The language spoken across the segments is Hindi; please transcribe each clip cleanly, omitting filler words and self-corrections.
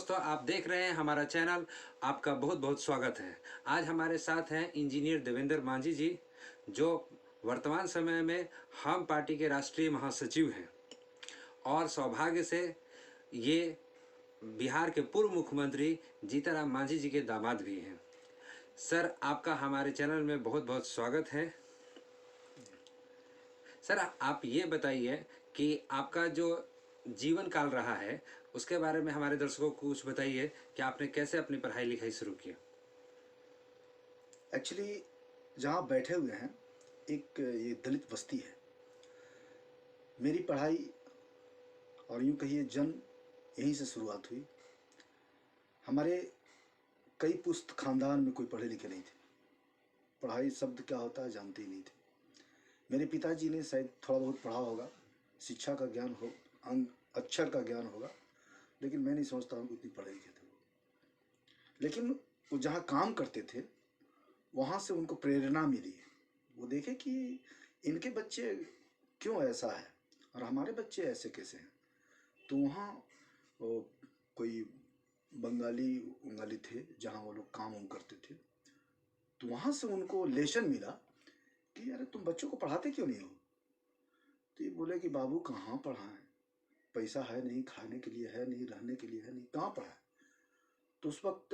दोस्तों, आप देख रहे हैं हमारा चैनल। आपका बहुत बहुत स्वागत है। आज हमारे साथ हैं इंजीनियर देवेंद्र मांझी जी, जो वर्तमान समय में हम पार्टी के राष्ट्रीय महासचिव हैं और सौभाग्य से ये बिहार के पूर्व मुख्यमंत्री जीतनराम मांझी जी के दामाद भी हैं। सर, आपका हमारे चैनल में बहुत बहुत स्वागत है। सर, आप ये बताइए कि आपका जो जीवन काल रहा है उसके बारे में हमारे दर्शकों को कुछ बताइए कि आपने कैसे अपनी पढ़ाई लिखाई शुरू की। एक्चुअली जहाँ बैठे हुए हैं एक ये दलित बस्ती है। मेरी पढ़ाई और यूँ कहिए जन्म यहीं से शुरुआत हुई। हमारे कई पुश्त खानदान में कोई पढ़े लिखे नहीं थे, पढ़ाई शब्द क्या होता है जानते ही नहीं थे। मेरे पिताजी ने शायद थोड़ा बहुत पढ़ा होगा, शिक्षा का ज्ञान हो, अक्षर का ज्ञान होगा, लेकिन मैं नहीं समझता हूँ कि उतनी पढ़े लिखे थे। लेकिन वो जहाँ काम करते थे वहाँ से उनको प्रेरणा मिली। वो देखे कि इनके बच्चे क्यों ऐसा है और हमारे बच्चे ऐसे कैसे हैं। तो वहाँ कोई बंगाली थे जहाँ वो लोग काम वाम करते थे। तो वहाँ से उनको लेसन मिला कि यार तुम बच्चों को पढ़ाते क्यों नहीं हो। तो ये बोले कि बाबू कहाँ पढ़ाएं, पैसा है नहीं, खाने के लिए है नहीं, रहने के लिए है नहीं, कहाँ पढ़ाएं। तो उस वक्त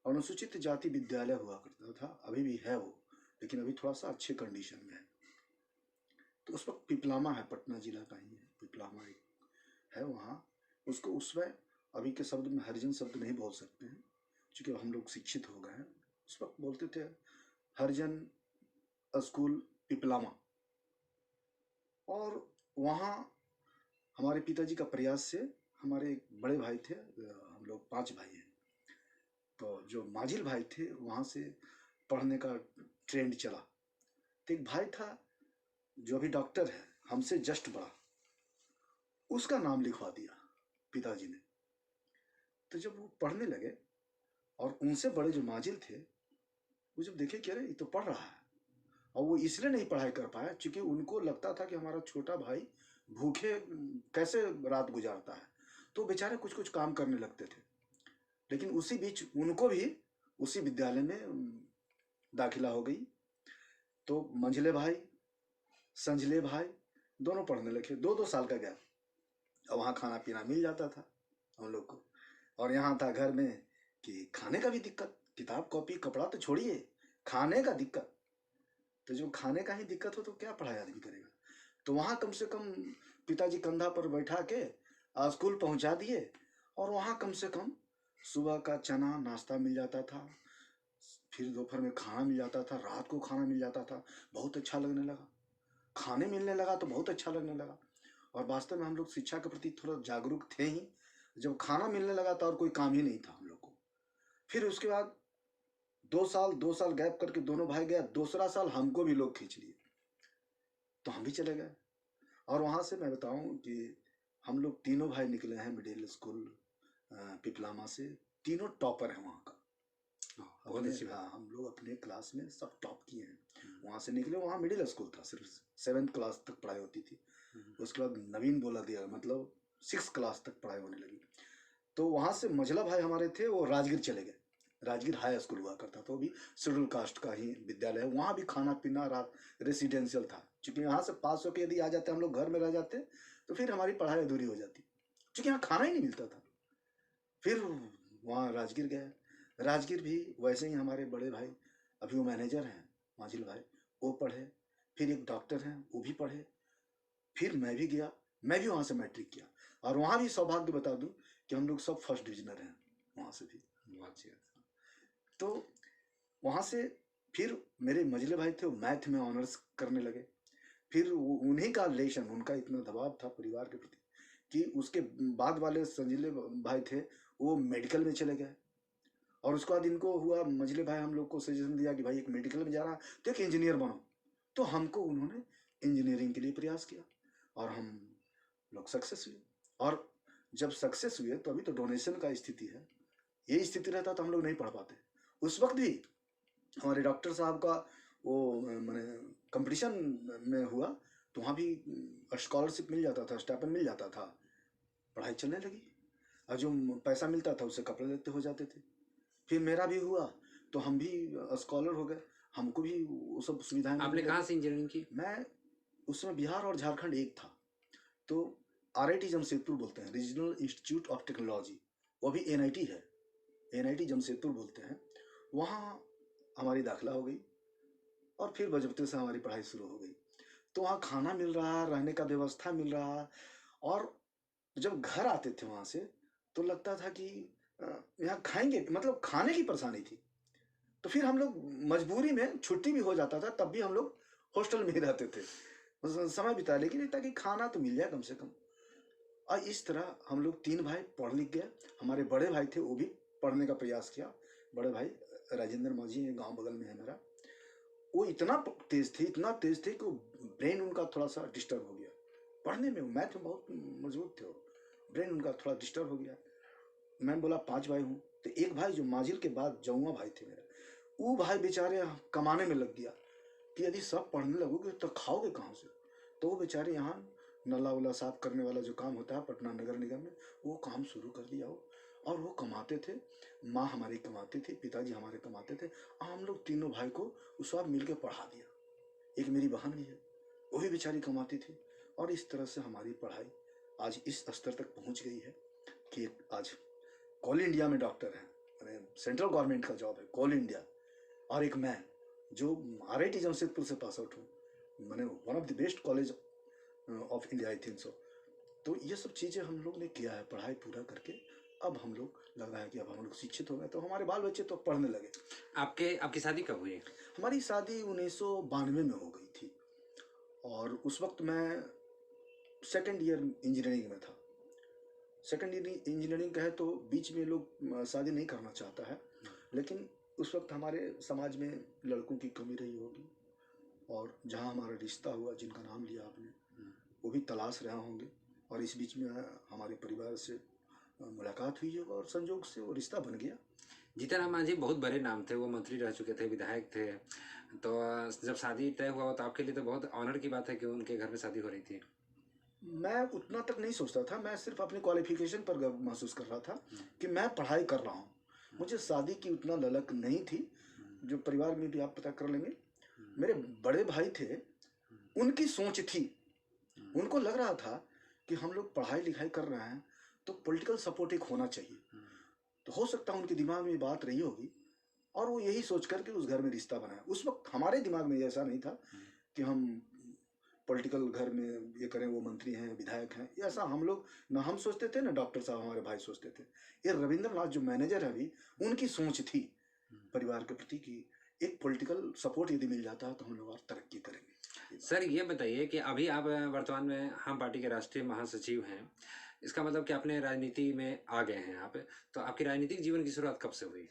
अनुसूचित जाति विद्यालय हुआ करता था, अभी भी है वो, लेकिन अभी थोड़ा सा अच्छे कंडीशन में है। तो उस वक्त पिपलामा है, पटना जिला का ही है, पिपलामा एक है वहाँ। उसको उसमें अभी के शब्द में हरिजन शब्द नहीं बोल सकते हैं, क्योंकि हम लोग शिक्षित हो गए हैं। उस वक्त बोलते थे हरिजन स्कूल पिपलामा। और वहाँ हमारे पिताजी का प्रयास से हमारे एक बड़े भाई थे, हम लोग 5 भाई हैं, तो जो माजिल भाई थे वहाँ से पढ़ने का ट्रेंड चला। तो एक भाई था जो अभी डॉक्टर है, हमसे जस्ट बड़ा, उसका नाम लिखवा दिया पिताजी ने। तो जब वो पढ़ने लगे और उनसे बड़े जो माजिल थे वो जब देखे कि अरे ये तो पढ़ रहा है, और वो इसलिए नहीं पढ़ाई कर पाया क्योंकि उनको लगता था कि हमारा छोटा भाई भूखे कैसे रात गुजारता है, तो बेचारे कुछ कुछ काम करने लगते थे। लेकिन उसी बीच उनको भी उसी विद्यालय में दाखिला हो गई। तो मंझले भाई संझले भाई दोनों पढ़ने लगे, 2-2 साल का गैप। और वहाँ खाना पीना मिल जाता था हम लोग को। और यहाँ था घर में कि खाने का भी दिक्कत, किताब कॉपी कपड़ा तो छोड़िए, खाने का दिक्कत। तो जो खाने का ही दिक्कत हो तो क्या पढ़ाई आदमी करेगा। तो वहाँ कम से कम पिताजी कंधा पर बैठा के स्कूल पहुँचा दिए। और वहाँ कम से कम सुबह का चना नाश्ता मिल जाता था, फिर दोपहर में खाना मिल जाता था, रात को खाना मिल जाता था। बहुत अच्छा लगने लगा, खाने मिलने लगा तो बहुत अच्छा लगने लगा। और वास्तव में हम लोग शिक्षा के प्रति थोड़ा जागरूक थे ही। जब खाना मिलने लगा तो और कोई काम ही नहीं था हम लोग को। फिर उसके बाद 2 साल गैप करके दोनों भाई गया, दूसरा साल हमको भी लोग खींच लिए, तो हम भी चले गए। और वहाँ से मैं बताऊँ कि हम लोग तीनों भाई निकले हैं मिडिल स्कूल पिपलामा से, तीनों टॉपर हैं वहाँ का। बहुत अच्छी बात। हाँ, हम लोग अपने क्लास में सब टॉप किए हैं। वहाँ से निकले, वहाँ मिडिल स्कूल था, सिर्फ 7th क्लास तक पढ़ाई होती थी। उसके बाद नवीन बोला दिया, मतलब 6th क्लास तक पढ़ाई होने लगी। तो वहाँ से मझला भाई हमारे थे, वो राजगीर चले गए। राजगीर हाई स्कूल हुआ करता था, वो भी शेड्यूल कास्ट का ही विद्यालय है। वहाँ भी खाना पीना रात रेसिडेंशियल था, क्योंकि यहाँ से पास होकर यदि आ जाते हम लोग, घर में रह जाते, तो फिर हमारी पढ़ाई अधूरी हो जाती, क्योंकि यहाँ खाना ही नहीं मिलता था। फिर वहाँ राजगीर गए, राजगीर भी वैसे ही हमारे बड़े भाई, अभी वो मैनेजर हैं माजिल भाई, वो पढ़े। फिर एक डॉक्टर हैं, वो भी पढ़े। फिर मैं भी गया, मैं भी वहाँ से मैट्रिक किया। और वहाँ भी सौभाग्य बता दूँ कि हम लोग सब फर्स्ट डिविजनर हैं वहाँ से भी। तो वहाँ से फिर मेरे मझले भाई थे, वो मैथ में ऑनर्स करने लगे। फिर उन्हीं का लेशन, उनका इतना दबाव था परिवार के प्रति कि उसके बाद वाले संजीले भाई थे वो मेडिकल में चले गए। और उसके बाद इनको हुआ, मझले भाई हम लोग को सजेशन दिया कि भाई एक मेडिकल में जा रहा तो एक इंजीनियर बनो। तो हमको उन्होंने इंजीनियरिंग के लिए प्रयास किया और हम लोग सक्सेस हुए। और जब सक्सेस हुए तो अभी तो डोनेशन का स्थिति है, ये स्थिति रहता तो हम लोग नहीं पढ़ पाते। उस वक्त भी हमारे डॉक्टर साहब का वो मैंने कंपटीशन में हुआ, तो वहाँ भी स्कॉलरशिप मिल जाता था, स्टाइपेंड मिल जाता था, पढ़ाई चलने लगी। और जो पैसा मिलता था उससे कपड़े लेते हो जाते थे। फिर मेरा भी हुआ तो हम भी स्कॉलर हो गए, हमको भी वो सब सुविधाएं आपने मिलने कहाँ लगी। से इंजीनियरिंग की? मैं उस समय बिहार और झारखंड एक था, तो RIT जमशेदपुर बोलते हैं, रीजनल इंस्टीट्यूट ऑफ टेक्नोलॉजी, वो भी NIT है, NIT जमशेदपुर बोलते हैं। वहाँ हमारी दाखिला हो गई और फिर बजबते से हमारी पढ़ाई शुरू हो गई। तो वहाँ खाना मिल रहा, रहने का व्यवस्था मिल रहा, और जब घर आते थे वहाँ से तो लगता था कि अ, यहाँ खाएंगे, मतलब खाने की परेशानी थी। तो फिर हम लोग मजबूरी में, छुट्टी भी हो जाता था तब भी हम लोग हॉस्टल में ही रहते थे, समय बिता, लेकिन ताकि खाना तो मिल जाए कम से कम। और इस तरह हम लोग 3 भाई पढ़ लिख गए। हमारे बड़े भाई थे, वो भी पढ़ने का प्रयास किया। बड़े भाई राजेंद्र मांझी, गांव बगल में है मेरा, वो इतना तेज थे, इतना तेज थे कि ब्रेन उनका थोड़ा सा डिस्टर्ब हो गया पढ़ने में। मैथ में बहुत मजबूत थे वो, ब्रेन उनका थोड़ा डिस्टर्ब हो गया। मैं बोला 5 भाई हूँ, तो एक भाई जो माजिल के बाद जौआ भाई थे मेरा, वो भाई बेचारे कमाने में लग गया कि यदि सब पढ़ने लगोगे तो खाओगे कहाँ से। तो वो बेचारे यहाँ नला उला साफ करने वाला जो काम होता है पटना नगर निगम में, वो काम शुरू कर दिया वो। और वो कमाते थे, माँ हमारी कमाती थी, पिताजी हमारे कमाते थे, हम लोग तीनों भाई को उस सब मिल के पढ़ा दिया। एक मेरी बहन भी है, वो भी बेचारी कमाती थी। और इस तरह से हमारी पढ़ाई आज इस स्तर तक पहुंच गई है कि आज कोल इंडिया में डॉक्टर है, मैंने सेंट्रल गवर्नमेंट का जॉब है कोल इंडिया। और एक मैं जो RIT जमशेदपुर से पास आउट हूँ, मैंने one of the best college of India I think so. तो ये सब चीज़ें हम लोग ने किया है पढ़ाई पूरा करके। अब हम लोग लग रहा है कि अब हम लोग शिक्षित हो गए, तो हमारे बाल बच्चे तो पढ़ने लगे। आपकी शादी कब हुई? हमारी शादी 1992 में हो गई थी, और उस वक्त मैं सेकेंड ईयर इंजीनियरिंग में था। सेकेंड ईयर इंजीनियरिंग का है तो बीच में लोग शादी नहीं करना चाहता है, लेकिन उस वक्त हमारे समाज में लड़कों की कमी रही होगी, और जहाँ हमारा रिश्ता हुआ, जिनका नाम लिया आपने, वो भी तलाश रहे होंगे, और इस बीच में हमारे परिवार से मुलाकात हुई होगा और संजोग से वो रिश्ता बन गया। जीतन मांझी बहुत बड़े नाम थे, वो मंत्री रह चुके थे, विधायक थे। तो जब शादी तय हुआ तो आपके लिए तो बहुत ऑनर की बात है कि उनके घर में शादी हो रही थी। मैं उतना तक नहीं सोचता था, मैं सिर्फ अपनी क्वालिफिकेशन पर गर्व महसूस कर रहा था कि मैं पढ़ाई कर रहा हूँ। मुझे शादी की उतना ललक नहीं थी, जो परिवार में भी आप पता कर लेंगे। मेरे बड़े भाई थे, उनकी सोच थी, उनको लग रहा था कि हम लोग पढ़ाई लिखाई कर रहे हैं तो पॉलिटिकल सपोर्ट एक होना चाहिए। तो हो सकता है उनके दिमाग में बात रही होगी, और वो यही सोच करके उस घर में रिश्ता बनाया। उस वक्त हमारे दिमाग में ऐसा नहीं था कि हम पॉलिटिकल घर में ये करें, वो मंत्री हैं, विधायक हैं, ऐसा हम लोग ना हम सोचते थे, ना डॉक्टर साहब हमारे भाई सोचते थे। ये रविंद्रनाथ जो मैनेजर है अभी, उनकी सोच थी परिवार के प्रति कि एक पॉलिटिकल सपोर्ट यदि मिल जाता है तो हम लोग और तरक्की करेंगे। सर ये बताइए कि अभी आप वर्तमान में हम पार्टी के राष्ट्रीय महासचिव हैं, इसका मतलब कि अपने राजनीति में आ गए हैं आप, तो आपकी राजनीतिक जीवन की शुरुआत कब से हुई?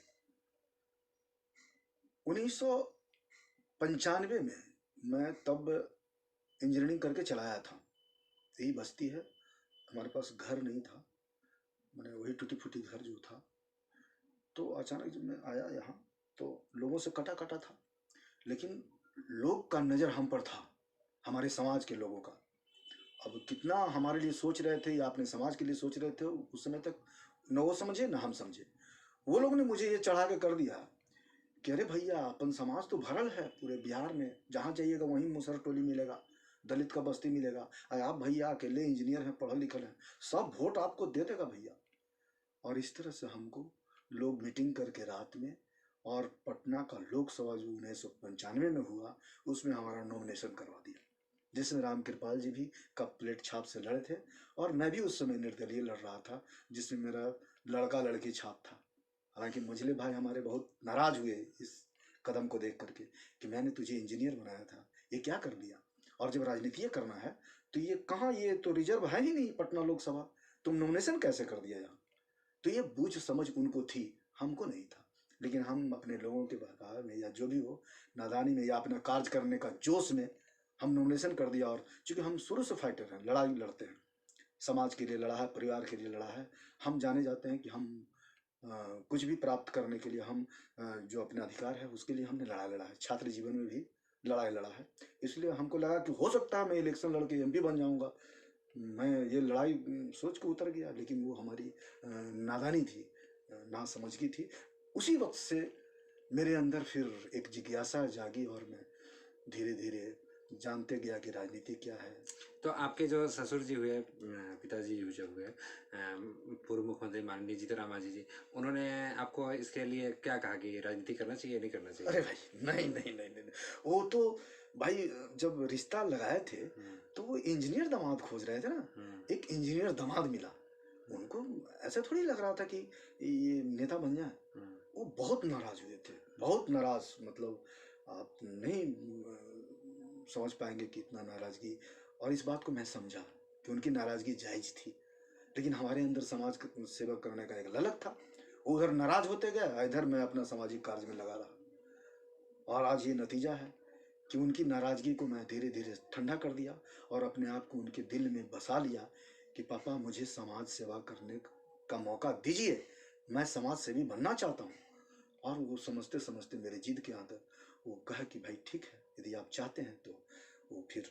1995 में मैं तब इंजीनियरिंग करके चला आया था। यही बस्ती है, हमारे पास घर नहीं था, मैंने वही टूटी फूटी घर जो था। तो अचानक जब मैं आया यहाँ तो लोगों से कटा कटा था, लेकिन लोग का नज़र हम पर था, हमारे समाज के लोगों का। अब कितना हमारे लिए सोच रहे थे या अपने समाज के लिए सोच रहे थे, उस समय तक न वो समझे न हम समझे। वो लोग ने मुझे ये चढ़ा के कर दिया कि अरे भैया, अपन समाज तो भरल है पूरे बिहार में, जहाँ जाइएगा वहीं मुसहर टोली मिलेगा, दलित का बस्ती मिलेगा, और आप भैया अकेले इंजीनियर हैं, पढ़े लिखे हैं, सब वोट आपको दे देगा भैया। और इस तरह से हमको लोग मीटिंग करके रात में, और पटना का लोकसभा जो 1995 में हुआ, उसमें हमारा नॉमिनेशन करवा दिया, जिसमें राम कृपाल जी भी कप प्लेट छाप से लड़े थे, और मैं भी उस समय निर्दलीय लड़ रहा था, जिसमें मेरा लड़का लड़की छाप था। हालांकि मझले भाई हमारे बहुत नाराज हुए इस कदम को देख करके कि मैंने तुझे इंजीनियर बनाया था, ये क्या कर दिया, और जब राजनीति करना है तो ये कहाँ, ये तो रिजर्व है ही नहीं पटना लोकसभा, तुम नॉमिनेशन कैसे कर दिया यहाँ। तो ये बूझ समझ उनको थी, हमको नहीं था। लेकिन हम अपने लोगों के बहकावे में या जो भी हो, नादानी में या अपना कार्य करने का जोश में हम नॉमिनेशन कर दिया। और चूंकि हम शुरू से फाइटर हैं, लड़ाई लड़ते हैं, समाज के लिए लड़ा है, परिवार के लिए लड़ा है, हम जाने जाते हैं कि हम कुछ भी प्राप्त करने के लिए हम जो अपने अधिकार है उसके लिए हमने लड़ा है। छात्र जीवन में भी लड़ाई लड़ा है, इसलिए हमको लगा कि हो सकता है मैं इलेक्शन लड़के MP बन जाऊंगा। मैं ये लड़ाई सोच के उतर गया, लेकिन वो हमारी नादानी थी, नासमझगी थी। उसी वक्त से मेरे अंदर फिर एक जिज्ञासा जागी और मैं धीरे धीरे जानते गया कि राजनीति क्या है। तो आपके जो ससुर जी हुए, पिताजी जो हुए, पूर्व मुख्यमंत्री माननीय जीतन राम मांझी जी, उन्होंने आपको इसके लिए क्या कहा कि राजनीति करना चाहिए नहीं करना चाहिए? अरे भाई, नहीं नहीं नहीं नहीं, वो तो भाई जब रिश्ता लगाए थे तो वो इंजीनियर दामाद खोज रहे थे ना, एक इंजीनियर दामाद मिला। उनको ऐसा थोड़ी लग रहा था कि ये नेता बन जाए। वो बहुत नाराज हुए थे, बहुत नाराज, मतलब आप नहीं समझ पाएंगे कि इतना नाराजगी। और इस बात को मैं समझा कि उनकी नाराजगी जायज थी, लेकिन हमारे अंदर समाज सेवा करने का एक ललक था। वो उधर नाराज होते गए, इधर मैं अपना सामाजिक कार्य में लगा रहा, और आज ये नतीजा है कि उनकी नाराजगी को मैं धीरे धीरे ठंडा कर दिया और अपने आप को उनके दिल में बसा लिया कि पापा मुझे समाज सेवा करने का मौका दीजिए, मैं समाज सेवी बनना चाहता हूँ। और वो समझते समझते मेरे जिद के अंदर वो कहा कि भाई ठीक है, यदि आप चाहते हैं तो। वो फिर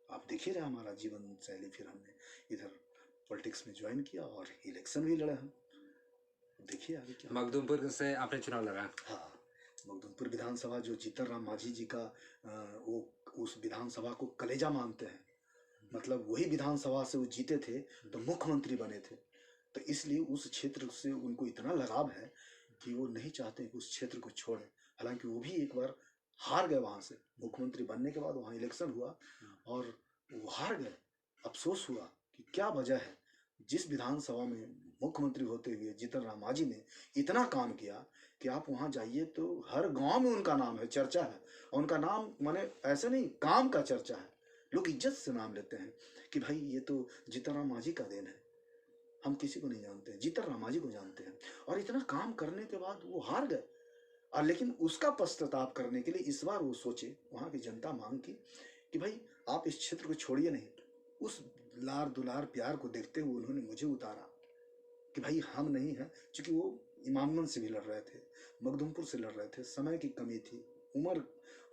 आप देख ही रहे हमारा जीवन शैली, फिर हमने इधर पॉलिटिक्स में ज्वाइन किया और इलेक्शन भी लड़े हम। देखिए आगे क्या। मखदूमपुर से आपने चुनाव लड़ा? हाँ, मखदूमपुर विधानसभा जो जीतन राम मांझी जी का वो उस विधानसभा को कलेजा मानते हैं, मतलब वही विधानसभा से वो जीते थे तो मुख्यमंत्री बने थे, तो इसलिए उस क्षेत्र से उनको इतना लगाव है कि वो नहीं चाहते कि उस क्षेत्र को छोड़ें। हालांकि वो भी एक बार हार गए वहाँ से, मुख्यमंत्री बनने के बाद वहाँ इलेक्शन हुआ और वो हार गए। अफसोस हुआ कि क्या वजह है, जिस विधानसभा में मुख्यमंत्री होते हुए जीतन राम मांझी ने इतना काम किया कि आप वहाँ जाइए तो हर गांव में उनका नाम है, चर्चा है। और उनका नाम माने ऐसे नहीं, काम का चर्चा है, लोग इज्जत से नाम लेते हैं कि भाई ये तो जीतन राम मांझी का देन है। हम किसी को नहीं जानते, जीतन राम मांझी को जानते हैं। और इतना काम करने के बाद वो हार गए, और लेकिन उसका पश्चाताप करने के लिए इस बार वो सोचे, वहाँ की जनता मांग की कि भाई आप इस क्षेत्र को छोड़िए नहीं। उस लार दुलार प्यार को देखते हुए उन्होंने मुझे उतारा कि भाई हम नहीं हैं, क्योंकि वो इमामगंज से भी लड़ रहे थे, मखदूमपुर से लड़ रहे थे, समय की कमी थी, उम्र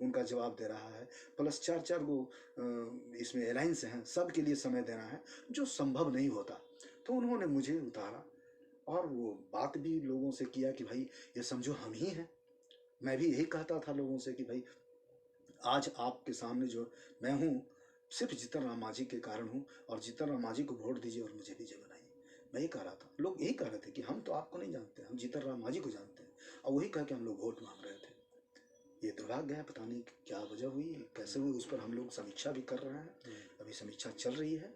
उनका जवाब दे रहा है, प्लस चार चार वो इसमें अलायंस हैं, सब के लिए समय देना है जो संभव नहीं होता। तो उन्होंने मुझे उतारा और वो बात भी लोगों से किया कि भाई ये समझो हम ही हैं। मैं भी यही कहता था लोगों से कि भाई आज आपके सामने जो मैं हूँ सिर्फ जीतन राम मांझी के कारण हूँ, और जीतन राम मांझी को वोट दीजिए और मुझे विजय बनाइए। मैं ये कह रहा था, लोग यही कह रहे थे कि हम तो आपको नहीं जानते, हम जीतन राम मांझी को जानते हैं, और वही कह के हम लोग वोट मांग रहे थे। ये दुर्भाग्य है, पता नहीं क्या वजह हुई, कैसे हुई, उस पर हम लोग समीक्षा भी कर रहे हैं, अभी समीक्षा चल रही है।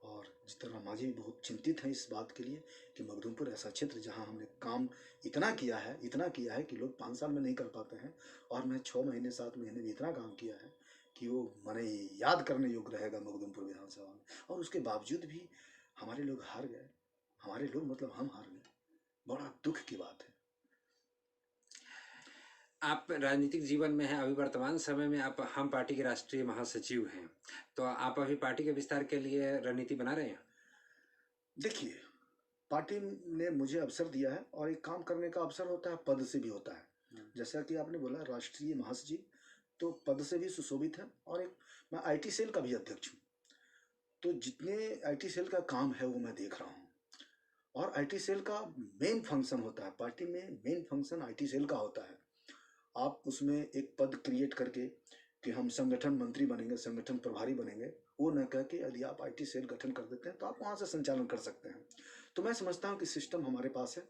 और जीतन राम मांझी भी बहुत चिंतित हैं इस बात के लिए कि मखदूमपुर ऐसा क्षेत्र जहां हमने काम इतना किया है कि लोग 5 साल में नहीं कर पाते हैं, और मैं 6 महीने 7 महीने में इतना काम किया है कि वो माने याद करने योग्य रहेगा मखदूमपुर विधानसभा में। और उसके बावजूद भी हमारे लोग हार गए, हमारे लोग मतलब हम हार गए, बड़ा दुख की बात है। आप राजनीतिक जीवन में हैं, अभी वर्तमान समय में आप हम पार्टी के राष्ट्रीय महासचिव हैं, तो आप अभी पार्टी के विस्तार के लिए रणनीति बना रहे हैं? देखिए, पार्टी ने मुझे अवसर दिया है, और एक काम करने का अवसर होता है, पद से भी होता है। जैसा कि आपने बोला राष्ट्रीय महासचिव, तो पद से भी सुशोभित है, और एक मैं आईटी सेल का भी अध्यक्ष हूँ। तो जितने आईटी सेल का काम है वो मैं देख रहा हूँ, और आईटी सेल का मेन फंक्शन होता है, पार्टी में मेन फंक्शन आईटी सेल का होता है। आप उसमें एक पद क्रिएट करके कि हम संगठन मंत्री बनेंगे, संगठन प्रभारी बनेंगे, वो न कह के यदि आप आईटी सेल गठन कर देते हैं तो आप वहाँ से संचालन कर सकते हैं। तो मैं समझता हूँ कि सिस्टम हमारे पास है,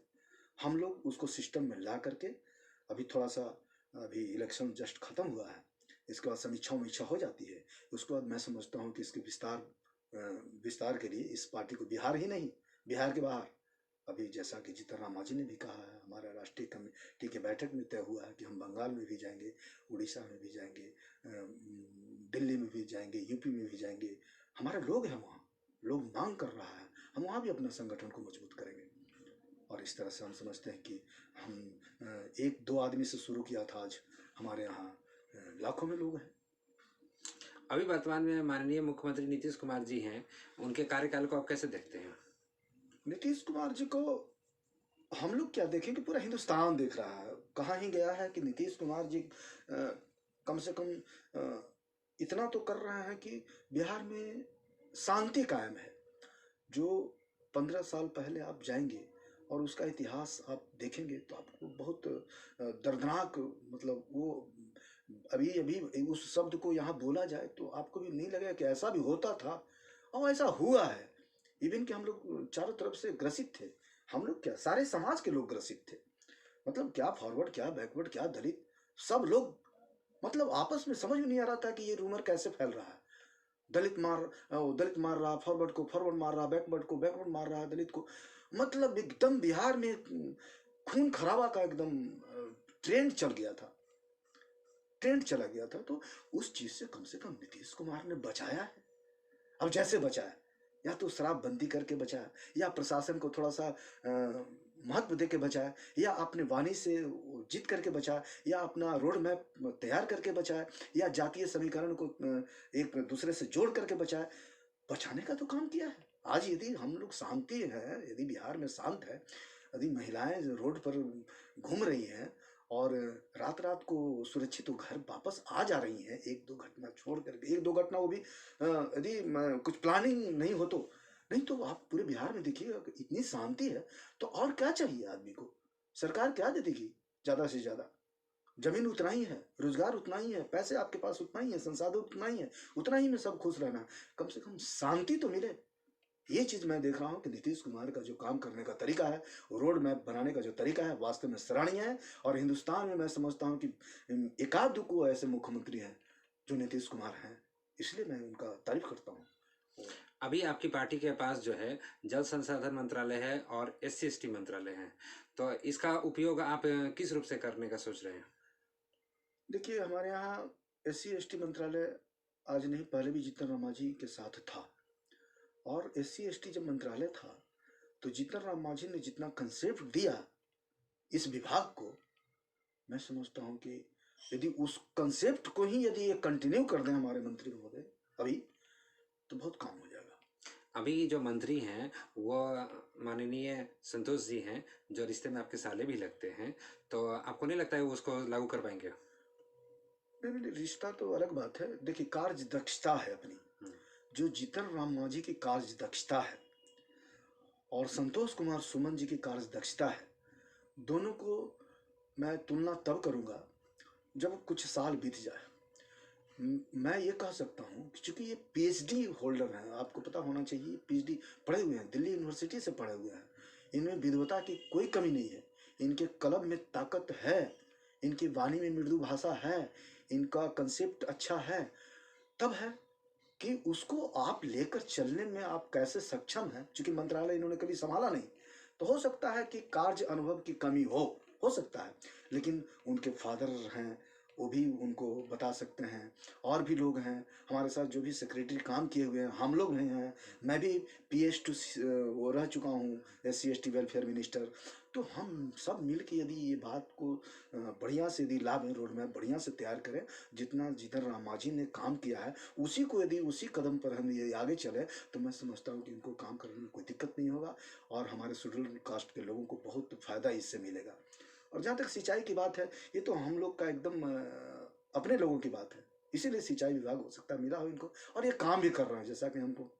हम लोग उसको सिस्टम में ला करके, अभी थोड़ा सा, अभी इलेक्शन जस्ट खत्म हुआ है, इसके बाद समीक्षा उमीक्षा हो जाती है, उसके बाद मैं समझता हूँ कि इसके विस्तार के लिए इस पार्टी को बिहार ही नहीं, बिहार के बाहर, अभी जैसा कि जीतन राम मांझी ने भी कहा है, हमारा राष्ट्रीय कमेटी की बैठक में तय हुआ है कि हम बंगाल में भी जाएंगे, उड़ीसा में भी जाएंगे, दिल्ली में भी जाएंगे, यूपी में भी जाएंगे। हमारे लोग हैं वहाँ, लोग मांग कर रहा है, हम वहाँ भी अपना संगठन को मजबूत करेंगे। और इस तरह से हम समझते हैं कि हम 1-2 आदमी से शुरू किया था, आज हमारे यहाँ लाखों में लोग हैं। अभी वर्तमान में माननीय मुख्यमंत्री नीतीश कुमार जी हैं, उनके कार्यकाल को आप कैसे देखते हैं? नीतीश कुमार जी को हम लोग क्या देखें कि पूरा हिंदुस्तान देख रहा है। कहाँ ही गया है कि नीतीश कुमार जी कम से कम इतना तो कर रहे हैं कि बिहार में शांति कायम है। जो 15 साल पहले आप जाएंगे और उसका इतिहास आप देखेंगे तो आपको बहुत दर्दनाक, मतलब वो अभी अभी उस शब्द को यहाँ बोला जाए तो आपको भी नहीं लगेगा कि ऐसा भी होता था, और ऐसा हुआ है। इवन कि हम लोग चारों तरफ से ग्रसित थे। हम लोग क्या, सारे समाज के लोग ग्रसित थे। मतलब क्या फॉरवर्ड, क्या बैकवर्ड, क्या दलित, सब लोग, मतलब आपस में समझ में नहीं आ रहा था कि ये रूमर कैसे फैल रहा है। दलित मार रहा फॉरवर्ड को, फॉरवर्ड मार रहा बैकवर्ड को, बैकवर्ड मार रहा दलित को। मतलब एकदम बिहार में खून खराबा का एकदम ट्रेंड चल गया था, ट्रेंड चला गया था। तो उस चीज से कम नीतीश कुमार ने बचाया है। अब जैसे बचाया, या तो शराबबंदी करके बचाया, या प्रशासन को थोड़ा सा महत्व दे के बचाया, या अपने वाणी से जीत करके बचाया, या अपना रोड मैप तैयार करके बचाया, या जातीय समीकरण को एक दूसरे से जोड़ करके बचाया। बचाने का तो काम किया है। आज यदि हम लोग शांति है, यदि बिहार में शांत है, यदि महिलाएं रोड पर घूम रही हैं और रात रात को सुरक्षित वो घर वापस आ जा रही हैं, एक दो घटना छोड़ करके, एक दो घटना वो भी यदि कुछ प्लानिंग नहीं हो तो, नहीं तो आप पूरे बिहार में देखिएगा कि इतनी शांति है। तो और क्या चाहिए आदमी को? सरकार क्या दे देगी? ज्यादा से ज्यादा जमीन उतना ही है, रोजगार उतना ही है, पैसे आपके पास उतना ही है, संसाधन उतना ही है, उतना ही में सब खुश रहना। कम से कम शांति तो मिले। ये चीज मैं देख रहा हूँ कि नीतीश कुमार का जो काम करने का तरीका है, रोड मैप बनाने का जो तरीका है, वास्तव में सराहनीय है। और हिंदुस्तान में मैं समझता हूँ कि एकाध को ऐसे मुख्यमंत्री हैं जो नीतीश कुमार हैं, इसलिए मैं उनका तारीफ करता हूँ। अभी आपकी पार्टी के पास जो है जल संसाधन मंत्रालय है और SC/ST मंत्रालय है, तो इसका उपयोग आप किस रूप से करने का सोच रहे हैं? देखिए, हमारे यहाँ SC/ST मंत्रालय आज नहीं, पहले भी जीतन राम मांझी के साथ था। और SC/ST जब मंत्रालय था तो जीतन राम मांझी ने जितना कंसेप्ट दिया इस विभाग को, मैं समझता हूँ कि यदि उस कंसेप्ट को ही यदि ये कंटिन्यू कर दें हमारे मंत्री महोदय अभी, तो बहुत काम हो जाएगा। अभी जो मंत्री हैं वो माननीय संतोष जी हैं, जो रिश्ते में आपके साले भी लगते हैं, तो आपको नहीं लगता है वो उसको लागू कर पाएंगे? नहीं नहीं, रिश्ता तो अलग बात है। देखिए, कार्य दक्षता है अपनी, जो जीतन राम मांझी की कार्य दक्षता है और संतोष कुमार सुमन जी की कार्य दक्षता है, दोनों को मैं तुलना तब करूंगा जब कुछ साल बीत जाए। मैं ये कह सकता हूँ कि चूंकि ये PhD होल्डर हैं, आपको पता होना चाहिए, PhD पढ़े हुए हैं, दिल्ली यूनिवर्सिटी से पढ़े हुए हैं, इनमें विद्वता की कोई कमी नहीं है, इनके कलम में ताकत है, इनकी वाणी में मृदु भाषा है, इनका कंसेप्ट अच्छा है। तब है कि उसको आप लेकर चलने में आप कैसे सक्षम हैं। चूंकि मंत्रालय इन्होंने कभी संभाला नहीं, तो हो सकता है कि कार्य अनुभव की कमी हो सकता है, लेकिन उनके फादर हैं, वो भी उनको बता सकते हैं। और भी लोग हैं हमारे साथ जो भी सेक्रेटरी काम किए हुए हैं, हम लोग हैं, मैं भी PS2 वो रह चुका हूँ, SC/ST वेलफेयर मिनिस्टर। तो हम सब मिल के यदि ये बात को बढ़िया से यदि लाभ रोड मैप बढ़िया से तैयार करें, जितना जीतन राम मांझी ने काम किया है उसी को यदि उसी कदम पर हम ये आगे चले, तो मैं समझता हूँ कि इनको काम करने में कोई दिक्कत नहीं होगा और हमारे शेड्यूल कास्ट के लोगों को बहुत फायदा इससे मिलेगा। और जहाँ तक सिंचाई की बात है, ये तो हम लोग का एकदम अपने लोगों की बात है, इसीलिए सिंचाई विभाग हो सकता है मिला हो इनको, और ये काम भी कर रहे हैं। जैसा कि हमको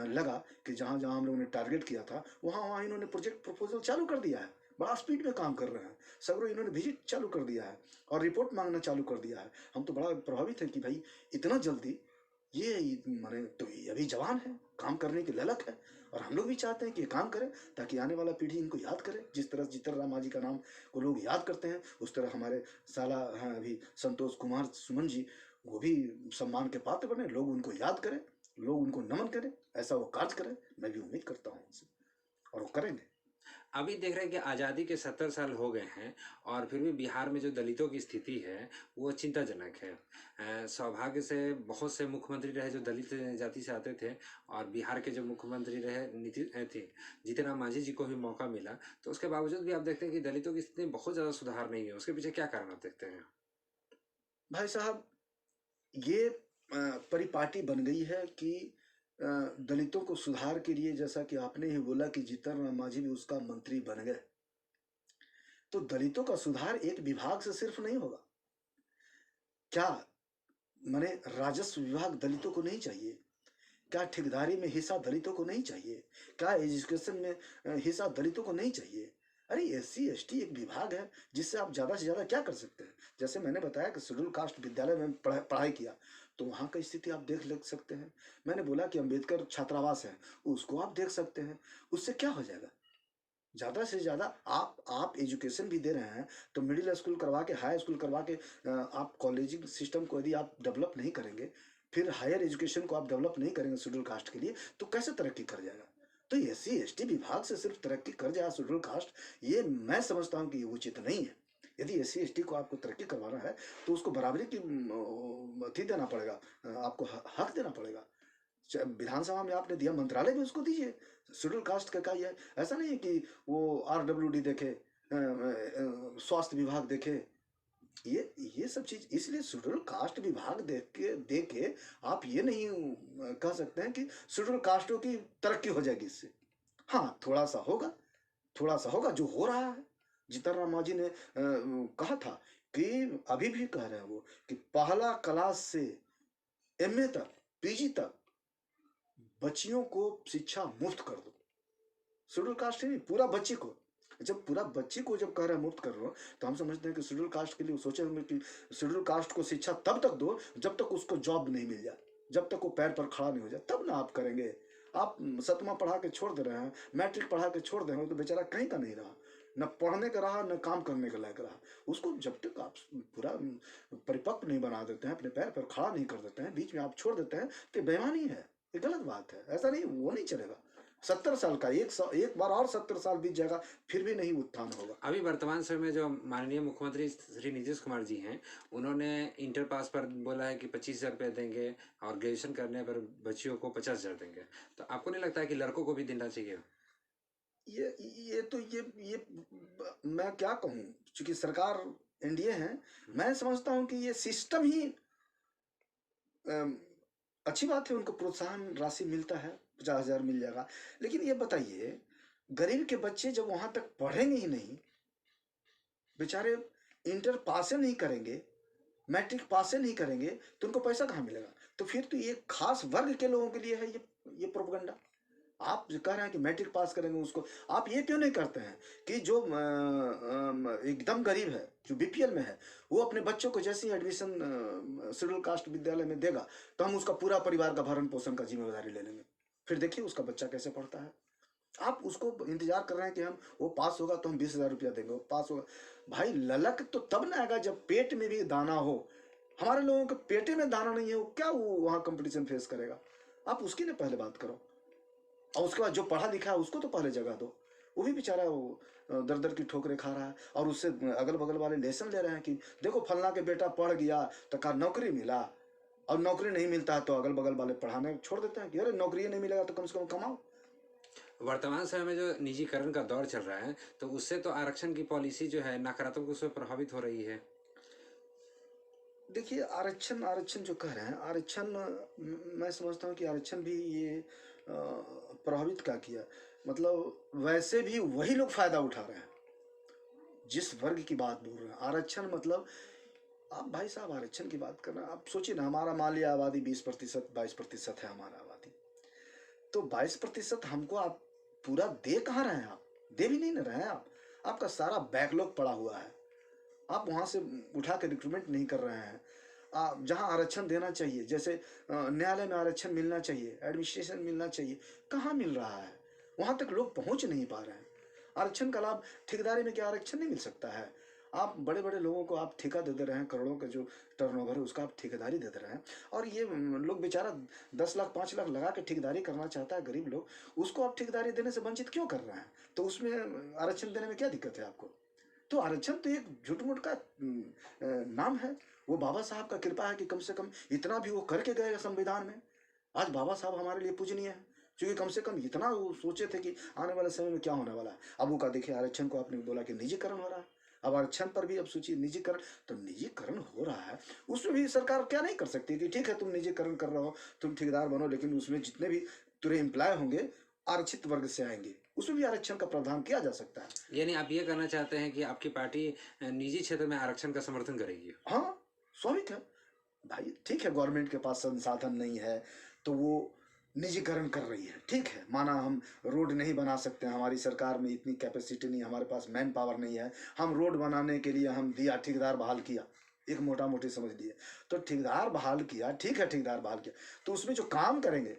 लगा कि जहाँ जहाँ हम लोगों ने टारगेट किया था वहाँ वहाँ इन्होंने प्रोजेक्ट प्रपोजल चालू कर दिया है, बड़ा स्पीड में काम कर रहे हैं, सगरों इन्होंने विजिट चालू कर दिया है और रिपोर्ट मांगना चालू कर दिया है। हम तो बड़ा प्रभावित है कि भाई इतना जल्दी ये माने, तो ये अभी जवान है, काम करने की ललक है, और हम लोग भी चाहते हैं कि ये काम करें ताकि आने वाला पीढ़ी इनको याद करे। जिस तरह जीतन राम मांझी का नाम को लोग याद करते हैं, उस तरह हमारे साला हैं अभी संतोष कुमार सुमन जी, वो भी सम्मान के पात्र बने, लोग उनको याद करें, लोग उनको नमन करें, ऐसा वो कार्य करें। मैं भी उम्मीद करता हूँ उनसे, और वो करेंगे। अभी देख रहे हैं कि आज़ादी के 70 साल हो गए हैं और फिर भी बिहार में जो दलितों की स्थिति है वो चिंताजनक है। सौभाग्य से बहुत से मुख्यमंत्री रहे जो दलित जाति से आते थे, और बिहार के जो मुख्यमंत्री रहे थे जीतन राम मांझी जी को भी मौका मिला, तो उसके बावजूद भी आप देखते हैं कि दलितों की स्थिति बहुत ज़्यादा सुधार नहीं है। उसके पीछे क्या कारण आप देखते हैं? भाई साहब, ये परिपाटी बन गई है कि दलितों को सुधार के लिए, जैसा कि आपने ही बोला कि जीतन राम मांझी भी उसका मंत्री बन गए, तो दलितों का सुधार एक विभाग से सिर्फ नहीं होगा। क्या माने, राजस्व विभाग दलितों को नहीं चाहिए? क्या ठेकेदारी में हिस्सा दलितों को नहीं चाहिए? क्या एजुकेशन में हिस्सा दलितों को नहीं चाहिए? अरे एससी एसटी एक विभाग है जिससे आप ज़्यादा से ज़्यादा क्या कर सकते हैं? जैसे मैंने बताया कि शेड्यूल कास्ट विद्यालय में पढ़ाई किया, तो वहाँ का स्थिति आप देख सकते हैं। मैंने बोला कि अम्बेडकर छात्रावास है, उसको आप देख सकते हैं। उससे क्या हो जाएगा? ज़्यादा से ज़्यादा आप एजुकेशन भी दे रहे हैं, तो मिडिल स्कूल करवा के, हाई स्कूल करवा के आप कॉलेजिंग सिस्टम को यदि आप डेवलप नहीं करेंगे, फिर हायर एजुकेशन को आप डेवलप नहीं करेंगे शेड्यूल कास्ट के लिए, तो कैसे तरक्की कर जाएगा? तो एससी एसटी विभाग से सिर्फ तरक्की कर जाए शेड्यूल कास्ट, ये मैं समझता हूँ कि ये उचित नहीं है। यदि एससी एसटी को आपको तरक्की करवाना है, तो उसको बराबरी की अथी देना पड़ेगा, आपको हक देना पड़ेगा। विधानसभा में आपने दिया, मंत्रालय भी उसको दीजिए। शेड्यूल कास्ट का ये ऐसा नहीं है कि वो आरडब्ल्यूडी देखे, स्वास्थ्य विभाग देखे, ये सब चीज। इसलिए शेड्यूल कास्ट विभाग देख के आप ये नहीं कह सकते हैं कि शेड्यूल कास्टों की तरक्की हो जाएगी इससे। हाँ, थोड़ा सा होगा जो हो रहा है। जीतन राम मांझी ने कहा था कि, अभी भी कह रहे हैं वो, कि पहला क्लास से एमए तक, पीजी तक बच्चियों को शिक्षा मुफ्त कर दो। शेड्यूल कास्ट ही नहीं, पूरा बच्ची को। जब पूरा बच्ची को जब कह रहे हैं मुफ्त कर रहे हो, तो हम समझते हैं कि शेड्यूल कास्ट के लिए सोचे होंगे कि शेड्यूल कास्ट को शिक्षा तब तक दो जब तक उसको जॉब नहीं मिल जाए, जब तक वो पैर पर खड़ा नहीं हो जाए, तब ना आप करेंगे। आप 7वां पढ़ा के छोड़ दे रहे हैं, मैट्रिक पढ़ा के छोड़ दे रहे हो, तो बेचारा कहीं का नहीं रहा, न पढ़ने का रहा, न काम करने का लायक रहा। उसको जब तक आप पूरा परिपक्व नहीं बना देते हैं, अपने पैर पर खड़ा नहीं कर देते हैं, बीच में आप छोड़ देते हैं, तो बेईमानी है, ये गलत बात है। ऐसा नहीं, वो नहीं चलेगा। 70 साल का एक बार और 70 साल बीत जाएगा, फिर भी नहीं उत्थान होगा। अभी वर्तमान समय में जो माननीय मुख्यमंत्री श्री नीतीश कुमार जी हैं, उन्होंने इंटर पास पर बोला है कि 25,000 रुपये देंगे, और ग्रेजुएशन करने पर बच्चियों को 50,000 देंगे। तो आपको नहीं लगता है कि लड़कों को भी देना चाहिए? ये मैं क्या कहूँ, चूंकि सरकार एनडीए है, मैं समझता हूँ कि ये सिस्टम ही अच्छी बात है। उनको प्रोत्साहन राशि मिलता है, 50,000 मिल जाएगा। लेकिन ये बताइए, गरीब के बच्चे जब वहां तक पढ़ेंगे ही नहीं, बेचारे इंटर पास नहीं करेंगे, मैट्रिक पास नहीं करेंगे, तो उनको पैसा कहाँ मिलेगा? तो फिर तो ये खास वर्ग के लोगों के लिए है ये प्रोपगंडा। आप जो कह रहे हैं कि मैट्रिक पास करेंगे उसको, आप ये क्यों नहीं करते हैं कि जो एकदम गरीब है, जो बीपीएल में है, वो अपने बच्चों को जैसे ही एडमिशन शेड्यूल कास्ट विद्यालय में देगा, तो हम उसका पूरा परिवार का भरण पोषण का जिम्मेदारी ले लेंगे। फिर देखिए उसका बच्चा कैसे पढ़ता है। आप उसको इंतजार कर रहे हैं कि वो पास होगा तो हम 20,000 रुपया देंगे, वो पास होगा। भाई, ललक तो तब ना आएगा जब पेट में भी दाना हो। हमारे लोगों के पेटे में दाना नहीं है, वो क्या वो वहाँ कंपटीशन फेस करेगा? आप उसकी ना पहले बात करो, और उसके बाद जो पढ़ा लिखा है उसको तो पहले जगह दो। वो भी बेचारा वो दर दर की ठोकरें खा रहा है, और उससे अगल बगल वाले लेसन ले रहे हैं कि देखो फलना के बेटा पढ़ गया तो कहा नौकरी मिला, और नौकरी नहीं मिलता है तो अगल बगल वाले पढ़ाने छोड़ देते हैं कि अरे नौकरी नहीं मिलेगा तो कम से कम कमाओ। वर्तमान समय में जो निजीकरण का दौर चल रहा है, तो उससे तो आरक्षण की पॉलिसी जो है नकारात्मक रूप से प्रभावित हो रही है। देखिए, आरक्षण जो कह रहे हैं, आरक्षण मैं समझता हूँ कि आरक्षण भी ये प्रभावित क्या किया, मतलब वैसे भी वही लोग फायदा उठा रहे हैं जिस वर्ग की बात बोल रहे हैं। आरक्षण मतलब, आप भाई साहब आरक्षण की बात कर रहे हैं, आप सोचिए ना, हमारा मान लिया आबादी 20%, 22% है हमारा आबादी, तो 22% हमको आप पूरा दे कहाँ रहे हैं? आप दे भी नहीं ना रहे हैं। आपका सारा बैकलॉग पड़ा हुआ है, आप वहाँ से उठा के रिक्रूटमेंट नहीं कर रहे हैं। जहाँ आरक्षण देना चाहिए, जैसे न्यायालय में आरक्षण मिलना चाहिए, एडमिनिस्ट्रेशन मिलना चाहिए, कहाँ मिल रहा है? वहाँ तक लोग पहुँच नहीं पा रहे हैं। आरक्षण का लाभ, ठेकेदारी में क्या आरक्षण नहीं मिल सकता है? आप बड़े बड़े लोगों को आप ठेका दे रहे हैं, करोड़ों का जो टर्नओवर है उसका आप ठेकेदारी दे रहे हैं, और ये लोग बेचारा 10 लाख 5 लाख लगा के ठेकेदारी करना चाहता है गरीब लोग, उसको आप ठेकेदारी देने से वंचित क्यों कर रहे हैं? तो उसमें आरक्षण देने में क्या दिक्कत है आपको? तो आरक्षण तो एक झूठ-मूठ का नाम है। वो बाबा साहब का कृपा है कि कम से कम इतना भी वो करके गए संविधान में। आज बाबा साहब हमारे लिए पूजनीय है, क्योंकि कम से कम इतना वो सोचे थे कि आने वाले समय में क्या होने वाला है। अब वो का देखिए, आरक्षण को आपने बोला कि निजीकरण हो रहा है, अब आरक्षण पर भी अब सोचिए निजीकरण, तो निजीकरण हो रहा है, उसमें भी सरकार क्या नहीं कर सकती कि ठीक है तुम निजीकरण कर रहे हो, तुम ठेकेदार बनो, लेकिन उसमें जितने भी तुम्हारे एम्प्लॉय होंगे आरक्षित वर्ग से आएंगे, उसमें भी आरक्षण का प्रावधान किया जा सकता है। यानी आप ये कहना चाहते हैं कि आपकी पार्टी निजी क्षेत्र में आरक्षण का समर्थन करेगी? हाँ, स्वाभाविक है भाई। ठीक है, गवर्नमेंट के पास संसाधन नहीं है, तो वो निजीकरण कर रही है। ठीक है, माना हम रोड नहीं बना सकते हैं, हमारी सरकार में इतनी कैपेसिटी नहीं, हमारे पास मैन पावर नहीं है, हम रोड बनाने के लिए हम दिया ठेकेदार बहाल किया, एक मोटा मोटी समझ लिए, तो ठेकेदार बहाल किया, ठीक है ठेकेदार बहाल किया, तो उसमें जो काम करेंगे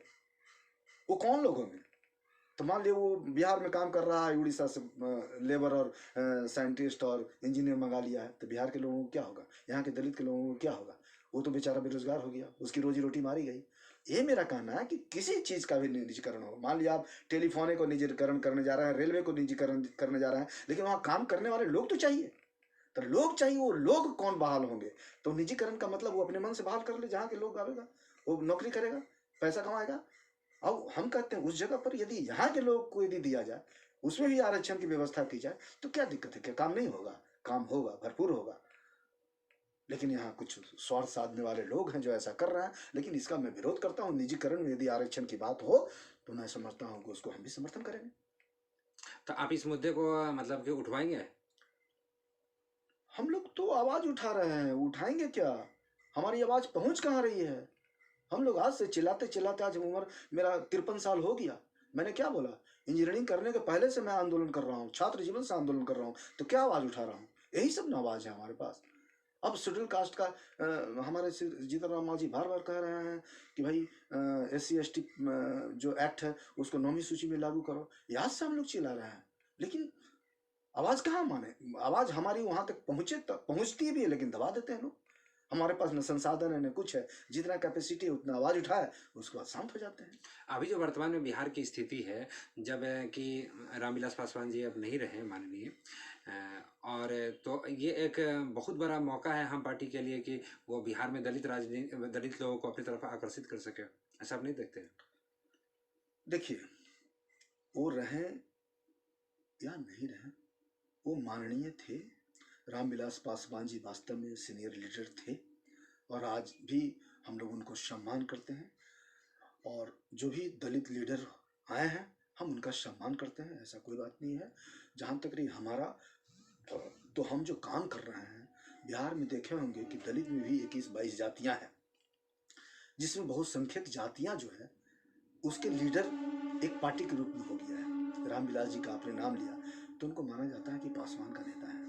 वो कौन लोग होंगे? तो मान लिया वो बिहार में काम कर रहा है, उड़ीसा से लेबर और साइंटिस्ट और इंजीनियर मंगा लिया है, तो बिहार के लोगों को क्या होगा, यहाँ के दलित के लोगों को क्या होगा? वो तो बेचारा बेरोजगार हो गया, उसकी रोजी रोटी मारी गई। ये मेरा कहना है कि किसी चीज का भी निजीकरण हो, मान लिया आप टेलीफोने को निजीकरण करने जा रहे हैं, रेलवे को निजीकरण करने जा रहे हैं, लेकिन वहाँ काम करने वाले लोग तो चाहिए, तो लोग चाहिए, वो लोग कौन बहाल होंगे? तो निजीकरण का मतलब वो अपने मन से बहाल कर ले, जहाँ के लोग आवेगा वो नौकरी करेगा, पैसा कमाएगा। अब हम कहते हैं उस जगह पर यदि यहाँ के लोग को यदि दिया जाए, उसमें भी आरक्षण की व्यवस्था की जाए, तो क्या दिक्कत है? क्या काम नहीं होगा? काम होगा, भरपूर होगा। लेकिन यहाँ कुछ स्वार्थ साधने वाले लोग हैं जो ऐसा कर रहे हैं, लेकिन इसका मैं विरोध करता हूँ। निजीकरण में यदि आरक्षण की बात हो तो मैं समझता हूँ कि उसको हम भी समर्थन करेंगे। तो आप इस मुद्दे को मतलब कि उठवाएंगे? हम लोग तो आवाज उठा रहे हैं, उठाएंगे क्या? हमारी आवाज पहुंच कहाँ रही है? हम लोग आज से चिल्लाते चिल्लाते, आज उम्र मेरा 53 साल हो गया, मैंने क्या बोला? इंजीनियरिंग करने के पहले से मैं आंदोलन कर रहा हूँ, छात्र जीवन से आंदोलन कर रहा हूँ, तो क्या आवाज उठा रहा हूँ? यही सब ना आवाज है हमारे पास। अब शेड्यूल कास्ट का हमारे जीतन राम मांझी बार बार कह रहे हैं कि भाई SC ST जो एक्ट है उसको 9वीं सूची में लागू करो, याद से हम लोग चिल्ला रहे हैं, लेकिन आवाज कहाँ माने? आवाज हमारी वहां तक पहुंचे, तक पहुंचती भी है, लेकिन दबा देते हैं लोग। हमारे पास न संसाधन है न कुछ है, जितना कैपेसिटी है उतना आवाज उठाए, उसके बाद शांत हो जाते हैं। अभी जो वर्तमान में बिहार की स्थिति है, जब कि रामविलास पासवान जी अब नहीं रहे माननीय, और तो ये एक बहुत बड़ा मौका है हम पार्टी के लिए कि वो बिहार में दलित लोगों को अपनी तरफ आकर्षित कर सके। ऐसा आप नहीं देखते? देखिए, वो रहे या नहीं रहे, वो माननीय थे। रामविलास पासवान जी वास्तव में सीनियर लीडर थे, और आज भी हम लोग उनको सम्मान करते हैं, और जो भी दलित लीडर आए हैं हम उनका सम्मान करते हैं, ऐसा कोई बात नहीं है। जहाँ तक रही हमारा, तो हम जो काम कर रहे हैं, बिहार में देखे होंगे कि दलित में भी 21-22 जातियां हैं, जिसमें बहुसंख्यक जातियां जो है उसके लीडर एक पार्टी के रूप में हो गया है। रामविलास जी का आपने नाम लिया तो उनको माना जाता है कि पासवान का नेता है।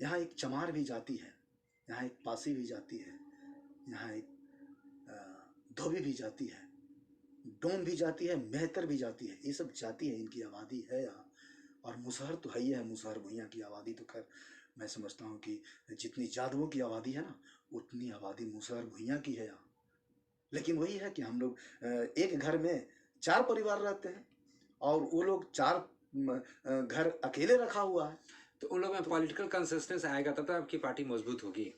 यहाँ एक चमार भी जाति है, यहाँ एक पासी भी जाति है, यहाँ एक धोबी भी जाति है, डोम भी जाति है, मेहतर भी जाति है, ये सब जाति है, इनकी आबादी है यहाँ। और मुसहर तो है ही है, मुसहर भुइयाँ की आबादी तो खैर मैं समझता हूँ कि जितनी जादवों की आबादी है ना, उतनी आबादी मुसहर भुइयाँ की है यहाँ। लेकिन वही है कि हम लोग एक घर में 4 परिवार रहते हैं, और वो लोग 4 घर अकेले रखा हुआ है। तो उन लोगों में पॉलिटिकल कंसिस्टेंस आएगा तब तो आपकी पार्टी मजबूत होगी।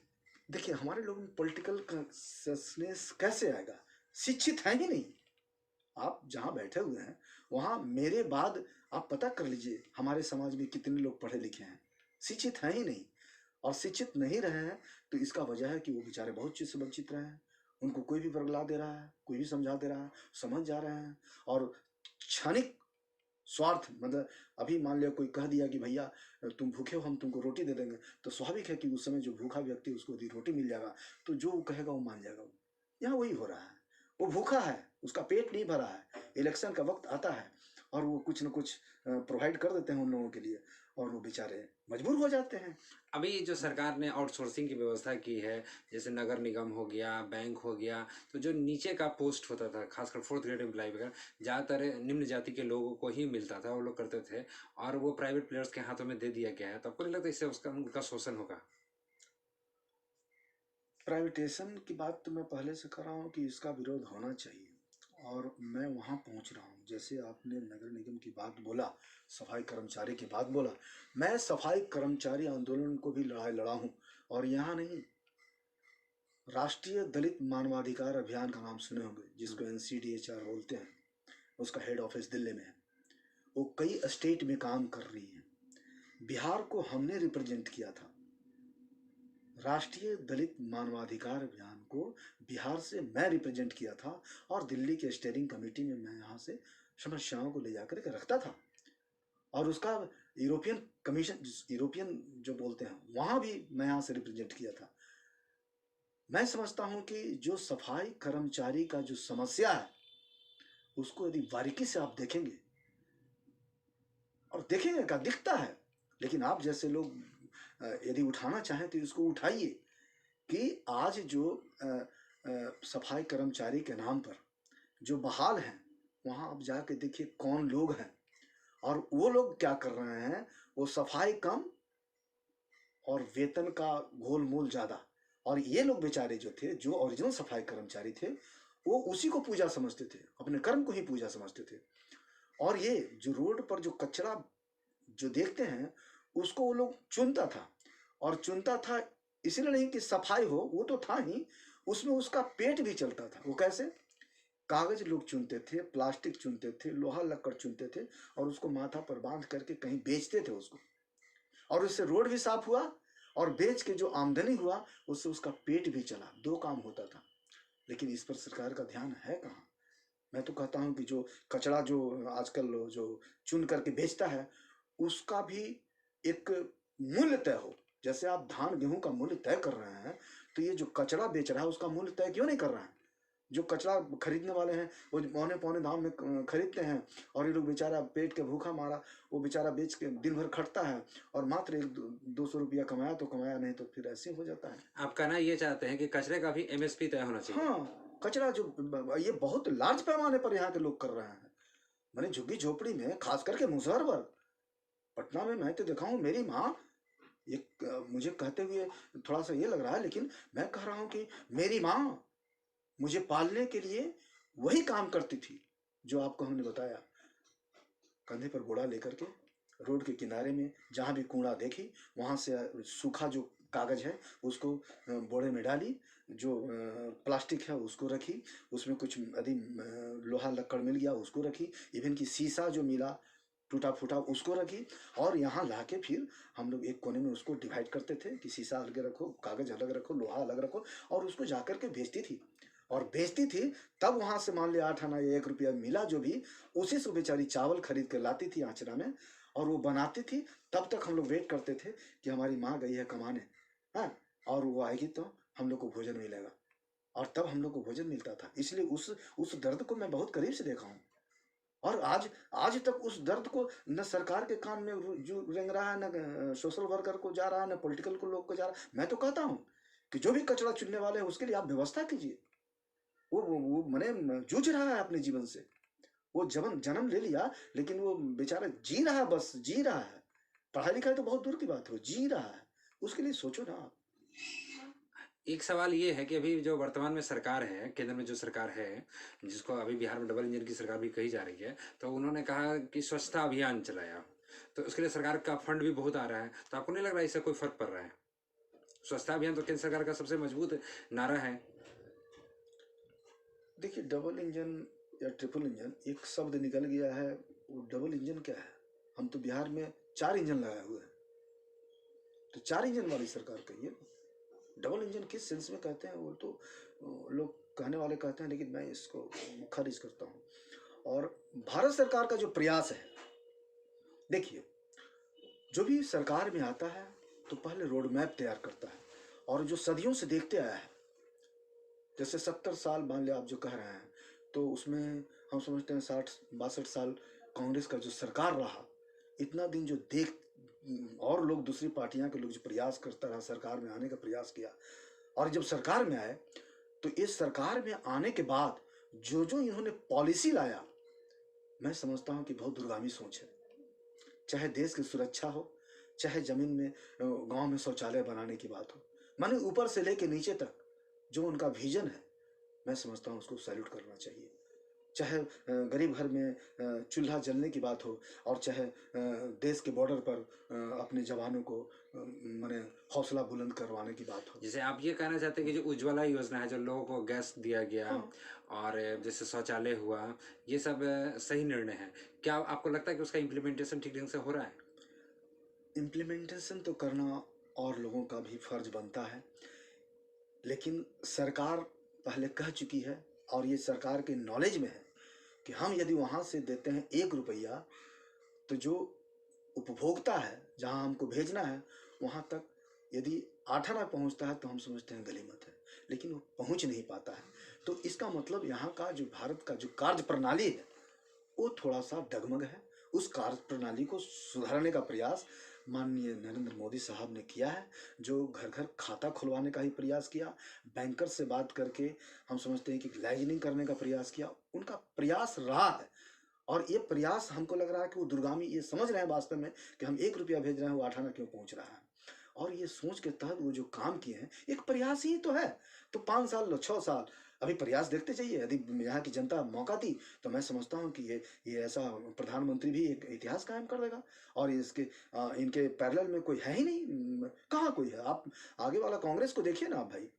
देखिए, हमारे लोग में पॉलिटिकल कंसिस्टेंस कैसे आएगा? शिक्षित है ही नहीं। आप जहाँ बैठे हुए हैं वहाँ मेरे बाद आप पता कर लीजिए हमारे समाज में कितने लोग पढ़े लिखे हैं, शिक्षित हैं ही नहीं। और शिक्षित नहीं रहे हैं तो इसका वजह है कि वो बेचारे बहुत चीज़ से वंचित रहे हैं, उनको कोई भी वर्गला दे रहा है, कोई भी समझा दे रहा है, समझ जा रहे हैं। और क्षणिक स्वार्थ, मतलब अभी मान लिया कोई कह दिया कि भैया तुम भूखे हो, हम तुमको रोटी दे देंगे, तो स्वाभाविक है कि उस समय जो भूखा व्यक्ति उसको यदि रोटी मिल जाएगा तो जो वो कहेगा वो मान जाएगा। यहाँ वही हो रहा है, वो भूखा है, उसका पेट नहीं भरा है, इलेक्शन का वक्त आता है और वो कुछ न कुछ प्रोवाइड कर देते हैं उन लोगों के लिए, और वो बेचारे मजबूर हो जाते हैं। अभी जो सरकार ने आउटसोर्सिंग की व्यवस्था की है, जैसे नगर निगम हो गया, बैंक हो गया, तो जो नीचे का पोस्ट होता था, खासकर 4th ग्रेड एम्प्लॉय वगैरह, ज़्यादातर निम्न जाति के लोगों को ही मिलता था, वो लोग करते थे, और वो प्राइवेट प्लेयर्स के हाथों में दे दिया गया है। तो आपको नहीं लगता इससे उसका उनका शोषण होगा? प्राइवेटेशन की बात तो मैं पहले से कर रहा हूँ कि इसका विरोध होना चाहिए, और मैं वहाँ पहुँच रहा हूँ। जैसे आपने नगर निगम की बात बोला, सफाई कर्मचारी की बात बोला, मैं सफाई कर्मचारी आंदोलन को भी लड़ा हूँ, और यहाँ नहीं, राष्ट्रीय दलित मानवाधिकार अभियान का नाम सुने होंगे, जिसको NCDHR बोलते हैं, उसका हेड ऑफिस दिल्ली में है। वो कई स्टेट में काम कर रही है। बिहार को हमने रिप्रेजेंट किया था, राष्ट्रीय दलित मानवाधिकार अभियान को बिहार से मैं रिप्रेजेंट किया था, और दिल्ली के स्टीयरिंग कमेटी में मैं यहाँ से समस्याओं को ले जाकर के रखता था, और उसका यूरोपियन कमीशन, यूरोपियन जो बोलते हैं, वहाँ भी मैं यहाँ से रिप्रेजेंट किया था। मैं समझता हूँ कि जो सफाई कर्मचारी का जो समस्या है उसको यदि बारीकी से आप देखेंगे, और देखेंगे क्या दिखता है, लेकिन आप जैसे लोग यदि उठाना चाहें तो इसको उठाइए कि आज जो सफाई कर्मचारी के नाम पर जो बहाल हैं, वहाँ आप जाके देखिए कौन लोग हैं और वो लोग क्या कर रहे हैं। वो सफाई कम और वेतन का गोलमोल ज़्यादा। और ये लोग बेचारे जो थे, जो ओरिजिनल सफाई कर्मचारी थे, वो उसी को पूजा समझते थे, अपने कर्म को ही पूजा समझते थे। और ये जो रोड पर जो कचरा जो देखते हैं, उसको वो लोग चुनता था, और चुनता था इसलिए नहीं कि सफाई हो, वो तो था ही, उसमें उसका पेट भी चलता था। वो कैसे? कागज लोग चुनते थे, प्लास्टिक चुनते थे, लोहा लक्कड़ चुनते थे, और उसको माथा पर बांध करके कहीं बेचते थे उसको, और उससे रोड भी साफ हुआ और बेच के जो आमदनी हुआ उससे उसका पेट भी चला। दो काम होता था। लेकिन इस पर सरकार का ध्यान है कहाँ? मैं तो कहता हूँ कि जो कचरा जो आजकल जो चुन करके बेचता है, उसका भी एक मूल्य तय हो। जैसे आप धान गेहूं का मूल्य तय कर रहे हैं, तो ये जो कचरा बेच रहा है उसका मूल्य तय क्यों नहीं कर रहा है? जो कचरा खरीदने वाले हैं वो पौने पौने दाम में खरीदते हैं, और ये लोग बेचारा पेट के भूखा मारा, वो बेचारा बेच के दिन भर खटता है, और मात्र 100-200 रुपया कमाया तो कमाया, नहीं तो फिर ऐसे हो जाता है। आप कहना ये चाहते हैं कि कचरे का भी एमएसपी तय होना चाहिए? हाँ, कचरा जो ये बहुत लार्ज पैमाने पर यहाँ के लोग कर रहे हैं। मैंने झुग्गी झोपड़ी में, खास करके मुजफ्फर वर्ग, पटना में मैं तो देखा हूँ। मेरी माँ, ये मुझे कहते हुए थोड़ा सा ये लग रहा है, लेकिन मैं कह रहा हूँ कि मेरी माँ मुझे पालने के लिए वही काम करती थी जो आपको हमने बताया। कंधे पर बोरा लेकर के रोड के किनारे में जहाँ भी कूड़ा देखी, वहाँ से सूखा जो कागज है उसको बोरे में डाली, जो प्लास्टिक है उसको रखी, उसमें कुछ यदि लोहा लक्कड़ मिल गया उसको रखी, इवन कि शीशा जो मिला टूटा फूटा उसको रखी, और यहाँ ला के फिर हम लोग एक कोने में उसको डिवाइड करते थे कि शीशा अलग रखो, कागज अलग रखो, लोहा अलग रखो, और उसको जाकर के बेचती थी। और बेचती थी तब वहाँ से मान लिया 8 आना या 1 रुपया मिला जो भी, उसी से बेचारी चावल खरीद कर लाती थी आँचरा में, और वो बनाती थी। तब तक हम लोग वेट करते थे कि हमारी माँ गई है कमाने, हाँ, और वो आएगी तो हम लोग को भोजन मिलेगा, और तब हम लोग को भोजन मिलता था। इसलिए उस दर्द को मैं बहुत करीब से देखा हूँ। और आज आज तक उस दर्द को न सरकार के कान में जो रेंग रहा है, न सोशल वर्कर को जा रहा है, न पॉलिटिकल को लोग को जा रहा है। मैं तो कहता हूँ कि जो भी कचरा चुनने वाले हैं उसके लिए आप व्यवस्था कीजिए। वो मने जूझ रहा है अपने जीवन से। वो जन्म ले लिया, लेकिन वो बेचारा जी रहा है, बस जी रहा है। पढ़ाई लिखाई तो बहुत दूर की बात है, वो जी रहा है। उसके लिए सोचो ना आप। एक सवाल ये है कि अभी जो वर्तमान में सरकार है, केंद्र में जो सरकार है, जिसको अभी बिहार में डबल इंजन की सरकार भी कही जा रही है, तो उन्होंने कहा कि स्वच्छता अभियान चलाया, तो उसके लिए सरकार का फंड भी बहुत आ रहा है। तो आपको नहीं लग रहा है इससे कोई फर्क पड़ रहा है? स्वच्छता अभियान तो केंद्र सरकार का सबसे मजबूत नारा है। देखिए, डबल इंजन या ट्रिपल इंजन एक शब्द निकल गया है। वो डबल इंजन क्या है? हम तो बिहार में 4 इंजन लगाए हुए हैं, तो 4 इंजन वाली सरकार कहिए। डबल इंजन किस सेंस में कहते हैं वो तो लोग कहने वाले कहते हैं, लेकिन मैं इसको खारिज करता हूँ। और भारत सरकार का जो प्रयास है, देखिए, जो भी सरकार में आता है तो पहले रोड मैप तैयार करता है, और जो सदियों से देखते आया है, जैसे 70 साल मान लिया आप जो कह रहे हैं, तो उसमें हम समझते हैं 60-62 साल कांग्रेस का जो सरकार रहा, इतना दिन जो देख, और लोग दूसरी पार्टियां के लोग जो प्रयास करता रहा, सरकार में आने का प्रयास किया, और जब सरकार में आए तो इस सरकार में आने के बाद जो जो इन्होंने पॉलिसी लाया, मैं समझता हूं कि बहुत दूरगामी सोच है। चाहे देश की सुरक्षा हो, चाहे जमीन में गांव में शौचालय बनाने की बात हो, माने ऊपर से लेके नीचे तक जो उनका विजन है, मैं समझता हूँ उसको सैल्यूट करना चाहिए। चाहे गरीब घर में चूल्हा जलने की बात हो, और चाहे देश के बॉर्डर पर अपने जवानों को माने हौसला बुलंद करवाने की बात हो। जैसे आप ये कहना चाहते हैं कि जो उज्ज्वला योजना है, जो लोगों को गैस दिया गया, हाँ। और जैसे शौचालय हुआ, ये सब सही निर्णय है। क्या आपको लगता है कि उसका इम्प्लीमेंटेशन ठीक ढंग से हो रहा है? इम्प्लीमेंटेशन तो करना और लोगों का भी फर्ज बनता है, लेकिन सरकार पहले कह चुकी है, और ये सरकार के नॉलेज में है कि हम यदि वहाँ से देते हैं 1 रुपया, तो जो उपभोक्ता है जहाँ हमको भेजना है वहाँ तक यदि 8 आना पहुँचता है तो हम समझते हैं गनीमत है, लेकिन वो पहुँच नहीं पाता है। तो इसका मतलब यहाँ का जो भारत का जो कार्य प्रणाली है, वो थोड़ा सा डगमग है। उस कार्य प्रणाली को सुधारने का प्रयास माननीय नरेंद्र मोदी साहब ने किया है, जो घर घर खाता खुलवाने का ही प्रयास किया, बैंकर से बात करके हम समझते हैं कि लाइजनिंग करने का प्रयास किया। उनका प्रयास रहा है और ये प्रयास हमको लग रहा है कि वो दूरगामी, ये समझ रहे हैं वास्तव में कि हम 1 रुपया भेज रहे हैं, वो 8 आना क्यों पहुंच रहा है। और ये सोच के तहत वो जो काम किए हैं, एक प्रयास ही तो है। तो 5 साल 6 साल अभी प्रयास देखते जाइए। यदि यहाँ की जनता मौका दी तो मैं समझता हूँ कि ये ऐसा प्रधानमंत्री भी एक इतिहास कायम कर देगा। और इसके इनके पैरेलल में कोई है ही नहीं, कहाँ कोई है। आप आगे वाला कांग्रेस को देखिए ना भाई,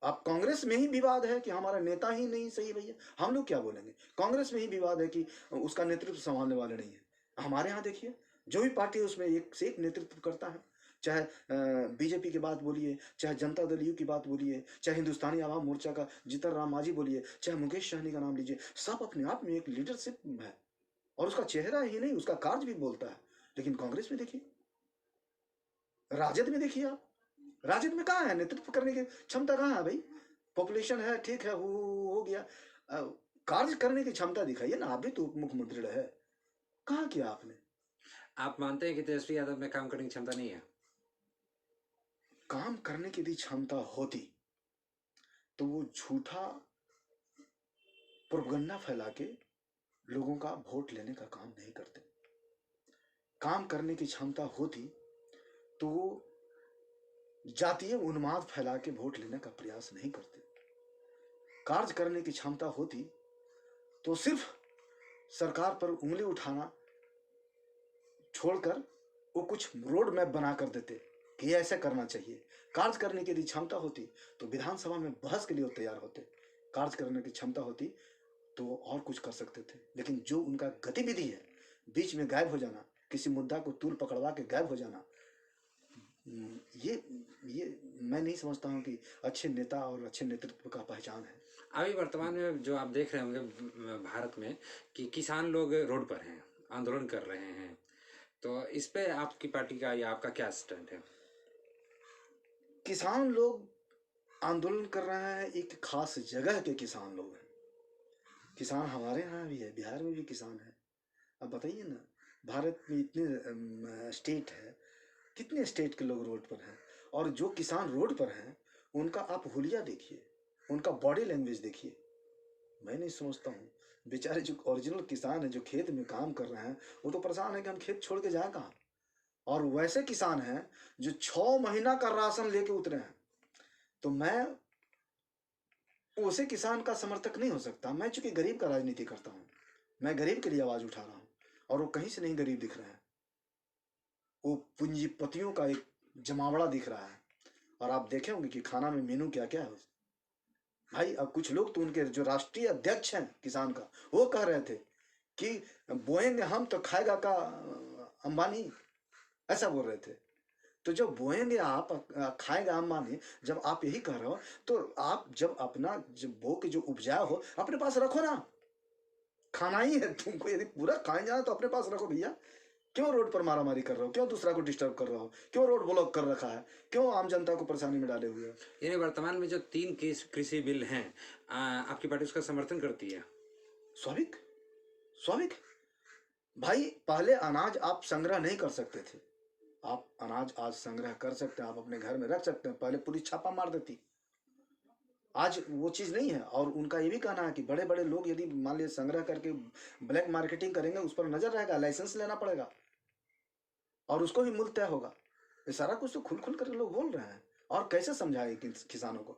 आप कांग्रेस में ही विवाद है कि हमारा नेता ही नहीं सही भैया, हम लोग क्या बोलेंगे। कांग्रेस में ही विवाद है कि उसका नेतृत्व संभालने वाले नहीं है। हमारे यहाँ देखिए, जो भी पार्टी है उसमें एक से एक नेतृत्व करता है। चाहे बीजेपी की बात बोलिए, चाहे जनता दल यू की बात बोलिए, चाहे हिंदुस्तानी आवाम मोर्चा का जीतन राम मांझी बोलिए, चाहे मुकेश सहनी का नाम लीजिए, सब अपने आप में एक लीडरशिप है और उसका चेहरा ही नहीं, उसका कार्य भी बोलता है। लेकिन कांग्रेस में देखिए, राजद में देखिए, आप राजद में कहाँ है नेतृत्व करने की क्षमता, कहाँ है भाई। पॉपुलेशन है, ठीक है, हो गया, कार्य करने की क्षमता दिखाइए ना। आप भी तो उप मुख्यमंत्री रहे, कहाँ किया आपने। आप मानते हैं कि तेजस्वी यादव में काम करने की क्षमता नहीं है? काम करने की यदि क्षमता होती तो वो झूठा प्रोपगंडा फैला के लोगों का वोट लेने का काम नहीं करते। काम करने की क्षमता होती तो वो जातीय उन्माद फैला के वोट लेने का प्रयास नहीं करते। कार्य करने की क्षमता होती तो सिर्फ सरकार पर उंगली उठाना छोड़कर वो कुछ रोड मैप बना कर देते कि ये ऐसे करना चाहिए। कार्य करने की यदि क्षमता होती तो विधानसभा में बहस के लिए वो तैयार होते। कार्य करने की क्षमता होती तो वो और कुछ कर सकते थे। लेकिन जो उनका गतिविधि है, बीच में गायब हो जाना, किसी मुद्दा को तूल पकड़वा के गायब हो जाना, ये मैं नहीं समझता हूँ कि अच्छे नेता और अच्छे नेतृत्व का पहचान है। अभी वर्तमान में जो आप देख रहे होंगे भारत में कि किसान लोग रोड पर हैं, आंदोलन कर रहे हैं, तो इस पे आपकी पार्टी का या आपका क्या स्टैंड है? किसान लोग आंदोलन कर रहे हैं, एक खास जगह के किसान लोग हैं। किसान हमारे यहाँ भी है, बिहार में भी किसान है। अब बताइए ना, भारत में इतने स्टेट है, कितने स्टेट के लोग रोड पर हैं। और जो किसान रोड पर हैं उनका आप हुलिया देखिए, उनका बॉडी लैंग्वेज देखिए। मैं नहीं समझता हूँ, बेचारे जो ओरिजिनल किसान है, जो खेत में काम कर रहे हैं, वो तो परेशान है कि हम खेत छोड़ के जाए कहाँ। और वैसे किसान हैं जो 6 महीना का राशन लेके उतरे हैं। तो मैं उसे किसान का समर्थक नहीं हो सकता। मैं चूंकि गरीब का राजनीति करता हूँ, मैं गरीब के लिए आवाज उठा रहा हूँ और वो कहीं से नहीं गरीब दिख रहे हैं, वो पूंजीपतियों का एक जमावड़ा दिख रहा है। और आप देखे होंगे कि खाना में मेनू क्या क्या है भाई। अब कुछ लोग तो उनके जो राष्ट्रीय अध्यक्ष हैं किसान का, वो कह रहे थे कि बोएंगे हम तो खाएगा का अंबानी, ऐसा बोल रहे थे। तो जब बोएंगे आप, खाएगा अंबानी, जब आप यही कह रहे हो तो आप जब अपना जब बो के जो उपजाया हो अपने पास रखो ना। खाना ही है तुमको, यदि पूरा खाए जाना तो अपने पास रखो भैया। क्यों रोड पर मारामारी कर रहे हो, क्यों दूसरा को डिस्टर्ब कर रहे हो, क्यों रोड ब्लॉक कर रखा है, क्यों आम जनता को परेशानी में डाले हुए हो। यानी वर्तमान में जो 3 कृषि बिल हैं, आपकी पार्टी उसका समर्थन करती है? स्वाभाविक, स्वाभाविक भाई। पहले अनाज आप संग्रह नहीं कर सकते थे, आप अनाज आज संग्रह कर सकते हैं, आप अपने घर में रख सकते हैं। पहले पुलिस छापा मार देती, आज वो चीज़ नहीं है। और उनका ये भी कहना है कि बड़े बड़े लोग यदि मान लीजिए संग्रह करके ब्लैक मार्केटिंग करेंगे, उस पर नजर रहेगा, लाइसेंस लेना पड़ेगा और उसको भी मूल्य तय होगा। ये सारा कुछ तो खुल खुल कर लोग बोल रहे हैं। और कैसे समझाए किसानों को।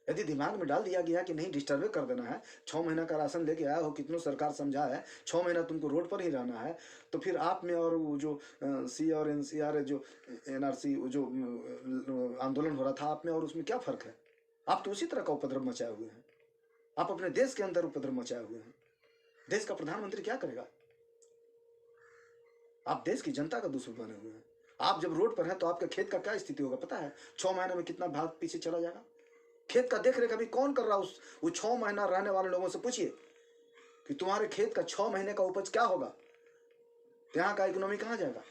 यदि दिमाग में डाल दिया गया कि नहीं डिस्टर्बे कर देना है, 6 महीना का राशन लेके आया हो, कितनों सरकार समझा है 6 महीना तुमको रोड पर ही रहना है, तो फिर आप में और वो जो सी और NCR जो NRC जो आंदोलन हो रहा था, आप में और उसमें क्या फर्क है। आप तो उसी तरह का उपद्रव मचाए हुए हैं, आप अपने देश के अंदर उपद्रव मचाए हुए हैं। देश का प्रधानमंत्री क्या करेगा। आप देश की जनता का दुश्मन बने हुए हैं। आप जब रोड पर हैं तो आपके खेत का क्या स्थिति होगा पता है। 6 महीने में कितना भाग पीछे चला जाएगा। खेत का देख रेख अभी कौन कर रहा है। वो 6 महीना रहने वाले लोगों से पूछिए कि तुम्हारे खेत का 6 महीने का उपज क्या होगा, यहाँ का इकोनॉमी कहाँ जाएगा।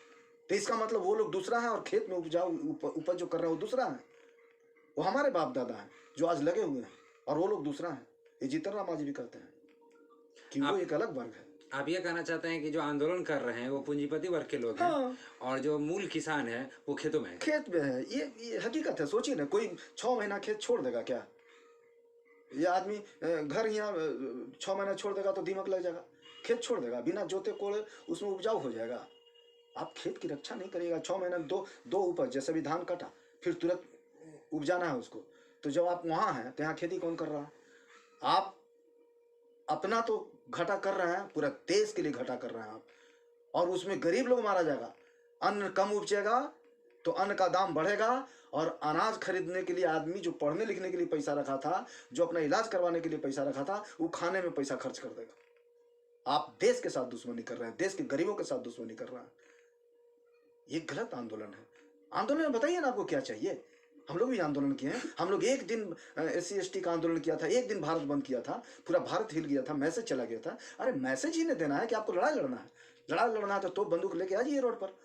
तो इसका मतलब वो लोग दूसरा है और खेत में उपजाऊ उपज जो कर रहे हैं वो दूसरा है। वो हमारे बाप दादा हैं जो आज लगे हुए हैं और वो लोग दूसरा है। ये जीतन राम मांझी भी कहते हैं कि वो एक अलग वर्ग है। आप ये कहना चाहते हैं कि जो आंदोलन कर रहे हैं वो पूंजीपति वर्ग के लोग हैं हाँ, और जो मूल किसान है वो खेतों में है। खेत में है। ये हकीकत है। सोचिए ना, कोई 6 महीना खेत छोड़ देगा क्या? ये आदमी घर यहाँ 6 महीना छोड़ देगा तो दीमक लग जाएगा। खेत छोड़ देगा बिना जोते कोड़े, उसमें उपजाऊ हो जाएगा। आप खेत की रक्षा नहीं करिएगा 6 महीना, दो दो उपज, जैसे भी धान कटा फिर तुरंत उपजाना है उसको। तो जब आप वहाँ हैं तो यहाँ खेती कौन कर रहा है? आप अपना तो घाटा कर रहे हैं, पूरा देश के लिए घाटा कर रहे हैं आप, और उसमें गरीब लोग मारा जाएगा। अन्न कम उपजेगा तो अन्न का दाम बढ़ेगा, और अनाज खरीदने के लिए आदमी जो पढ़ने लिखने के लिए पैसा रखा था, जो अपना इलाज करवाने के लिए पैसा रखा था, वो खाने में पैसा खर्च कर देगा। आप देश के साथ दुश्मनी कर रहे हैं, देश के गरीबों के साथ दुश्मनी कर रहे हैं। ये गलत आंदोलन है। आंदोलन में बताइए ना आपको क्या चाहिए। हम लोग भी आंदोलन किए हैं। हम लोग एक दिन SC ST का आंदोलन किया था, एक दिन भारत बंद किया था, पूरा भारत हिल गया था, मैसेज चला गया था। अरे मैसेज ही नहीं देना है कि आपको लड़ाई लड़ना है। लड़ाई लड़ना है तो बंदूक लेके आ जाइए रोड पर,